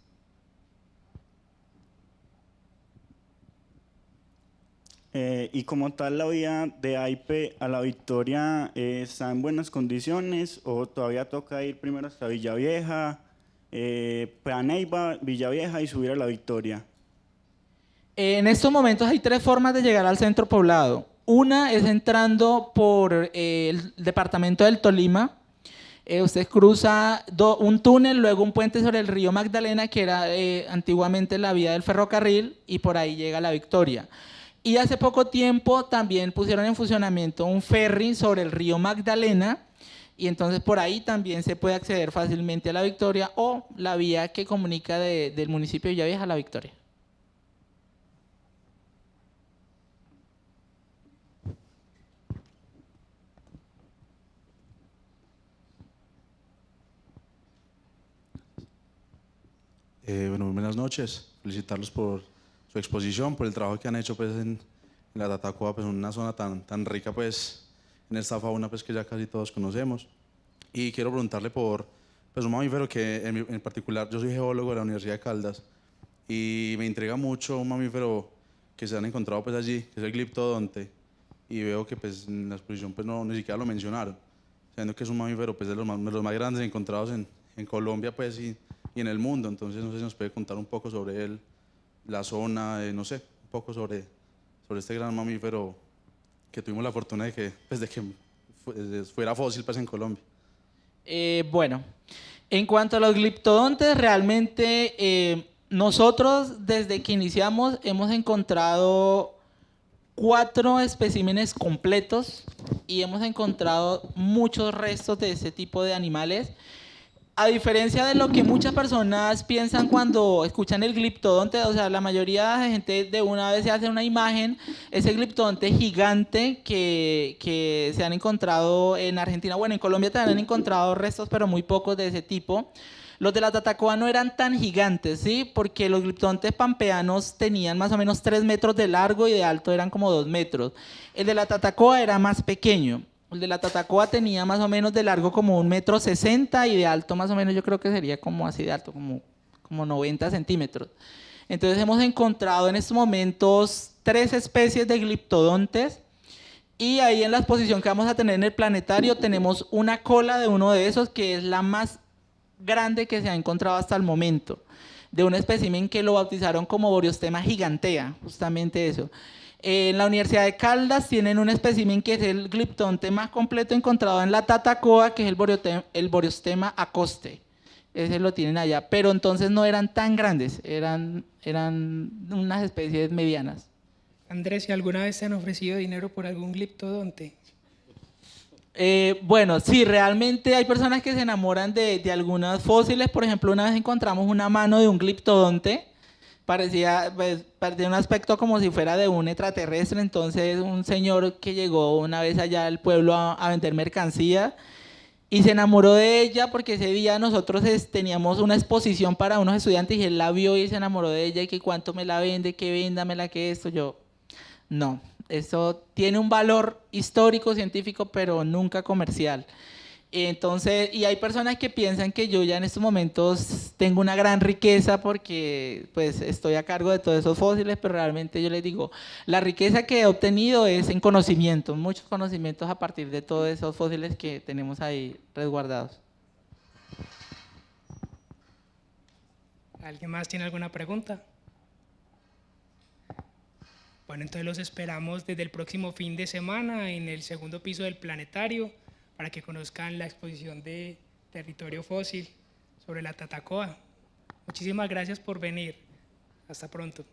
Y como tal, la vía de Aipe a La Victoria está en buenas condiciones, o todavía toca ir primero hasta Villavieja, Neiva, Villavieja y subir a La Victoria. En estos momentos hay 3 formas de llegar al centro poblado. Una es entrando por el departamento del Tolima. Usted cruza un túnel, luego un puente sobre el río Magdalena, que era antiguamente la vía del ferrocarril, y por ahí llega a La Victoria. Y hace poco tiempo también pusieron en funcionamiento un ferry sobre el río Magdalena, y entonces por ahí también se puede acceder fácilmente a La Victoria, o la vía que comunica del municipio de Villavieja a La Victoria. Bueno, buenas noches. Felicitarlos por su exposición, por el trabajo que han hecho pues, en la Tatacoa, pues, una zona tan rica pues, en esta fauna pues, que ya casi todos conocemos. Y quiero preguntarle por pues, un mamífero que en particular, yo soy geólogo de la Universidad de Caldas, y me intriga mucho un mamífero que se han encontrado pues, allí, que es el gliptodonte, y veo que pues, en la exposición pues, no, ni siquiera lo mencionaron, sabiendo que es un mamífero pues, de los más grandes encontrados en Colombia pues, y en el mundo. Entonces no sé si nos puede contar un poco sobre él, la zona, no sé, un poco sobre este gran mamífero que tuvimos la fortuna de que fuera fósil pues, en Colombia. Bueno, en cuanto a los gliptodontes, realmente nosotros desde que iniciamos hemos encontrado 4 especímenes completos y hemos encontrado muchos restos de este tipo de animales. A diferencia de lo que muchas personas piensan cuando escuchan el gliptodonte, o sea, la mayoría de gente de una vez se hace una imagen, ese gliptodonte gigante que se han encontrado en Argentina, bueno, en Colombia también han encontrado restos, pero muy pocos de ese tipo. Los de la Tatacoa no eran tan gigantes, ¿sí? Porque los gliptodontes pampeanos tenían más o menos 3 metros de largo y de alto eran como 2 metros. El de la Tatacoa era más pequeño. El de la Tatacoa tenía más o menos de largo como 1,60 m y de alto más o menos yo creo que sería como así de alto, como 90 centímetros. Entonces hemos encontrado en estos momentos 3 especies de gliptodontes y ahí en la exposición que vamos a tener en el planetario tenemos una cola de uno de esos que es la más grande que se ha encontrado hasta el momento, de un espécimen que lo bautizaron como Boreostema gigantea, justamente eso. En la Universidad de Caldas tienen un espécimen que es el gliptodonte más completo encontrado en la Tatacoa, que es el Boreostema acoste. Ese lo tienen allá, pero entonces no eran tan grandes, eran unas especies medianas. Andrés, ¿y alguna vez te han ofrecido dinero por algún gliptodonte? Bueno, sí, realmente hay personas que se enamoran de algunos fósiles. Por ejemplo, una vez encontramos una mano de un gliptodonte, parecía un aspecto como si fuera de un extraterrestre. Entonces un señor que llegó una vez allá al pueblo a vender mercancía y se enamoró de ella porque ese día nosotros teníamos una exposición para unos estudiantes y él la vio y se enamoró de ella y que cuánto me la vende, que véndamela, que esto. Yo, no, eso tiene un valor histórico, científico, pero nunca comercial. Entonces, y hay personas que piensan que yo ya en estos momentos tengo una gran riqueza porque pues estoy a cargo de todos esos fósiles, pero realmente yo les digo, la riqueza que he obtenido es en conocimientos, muchos conocimientos a partir de todos esos fósiles que tenemos ahí resguardados. ¿Alguien más tiene alguna pregunta? Bueno, entonces los esperamos desde el próximo fin de semana en el segundo piso del planetario para que conozcan la exposición de Territorio Fósil sobre la Tatacoa. Muchísimas gracias por venir. Hasta pronto.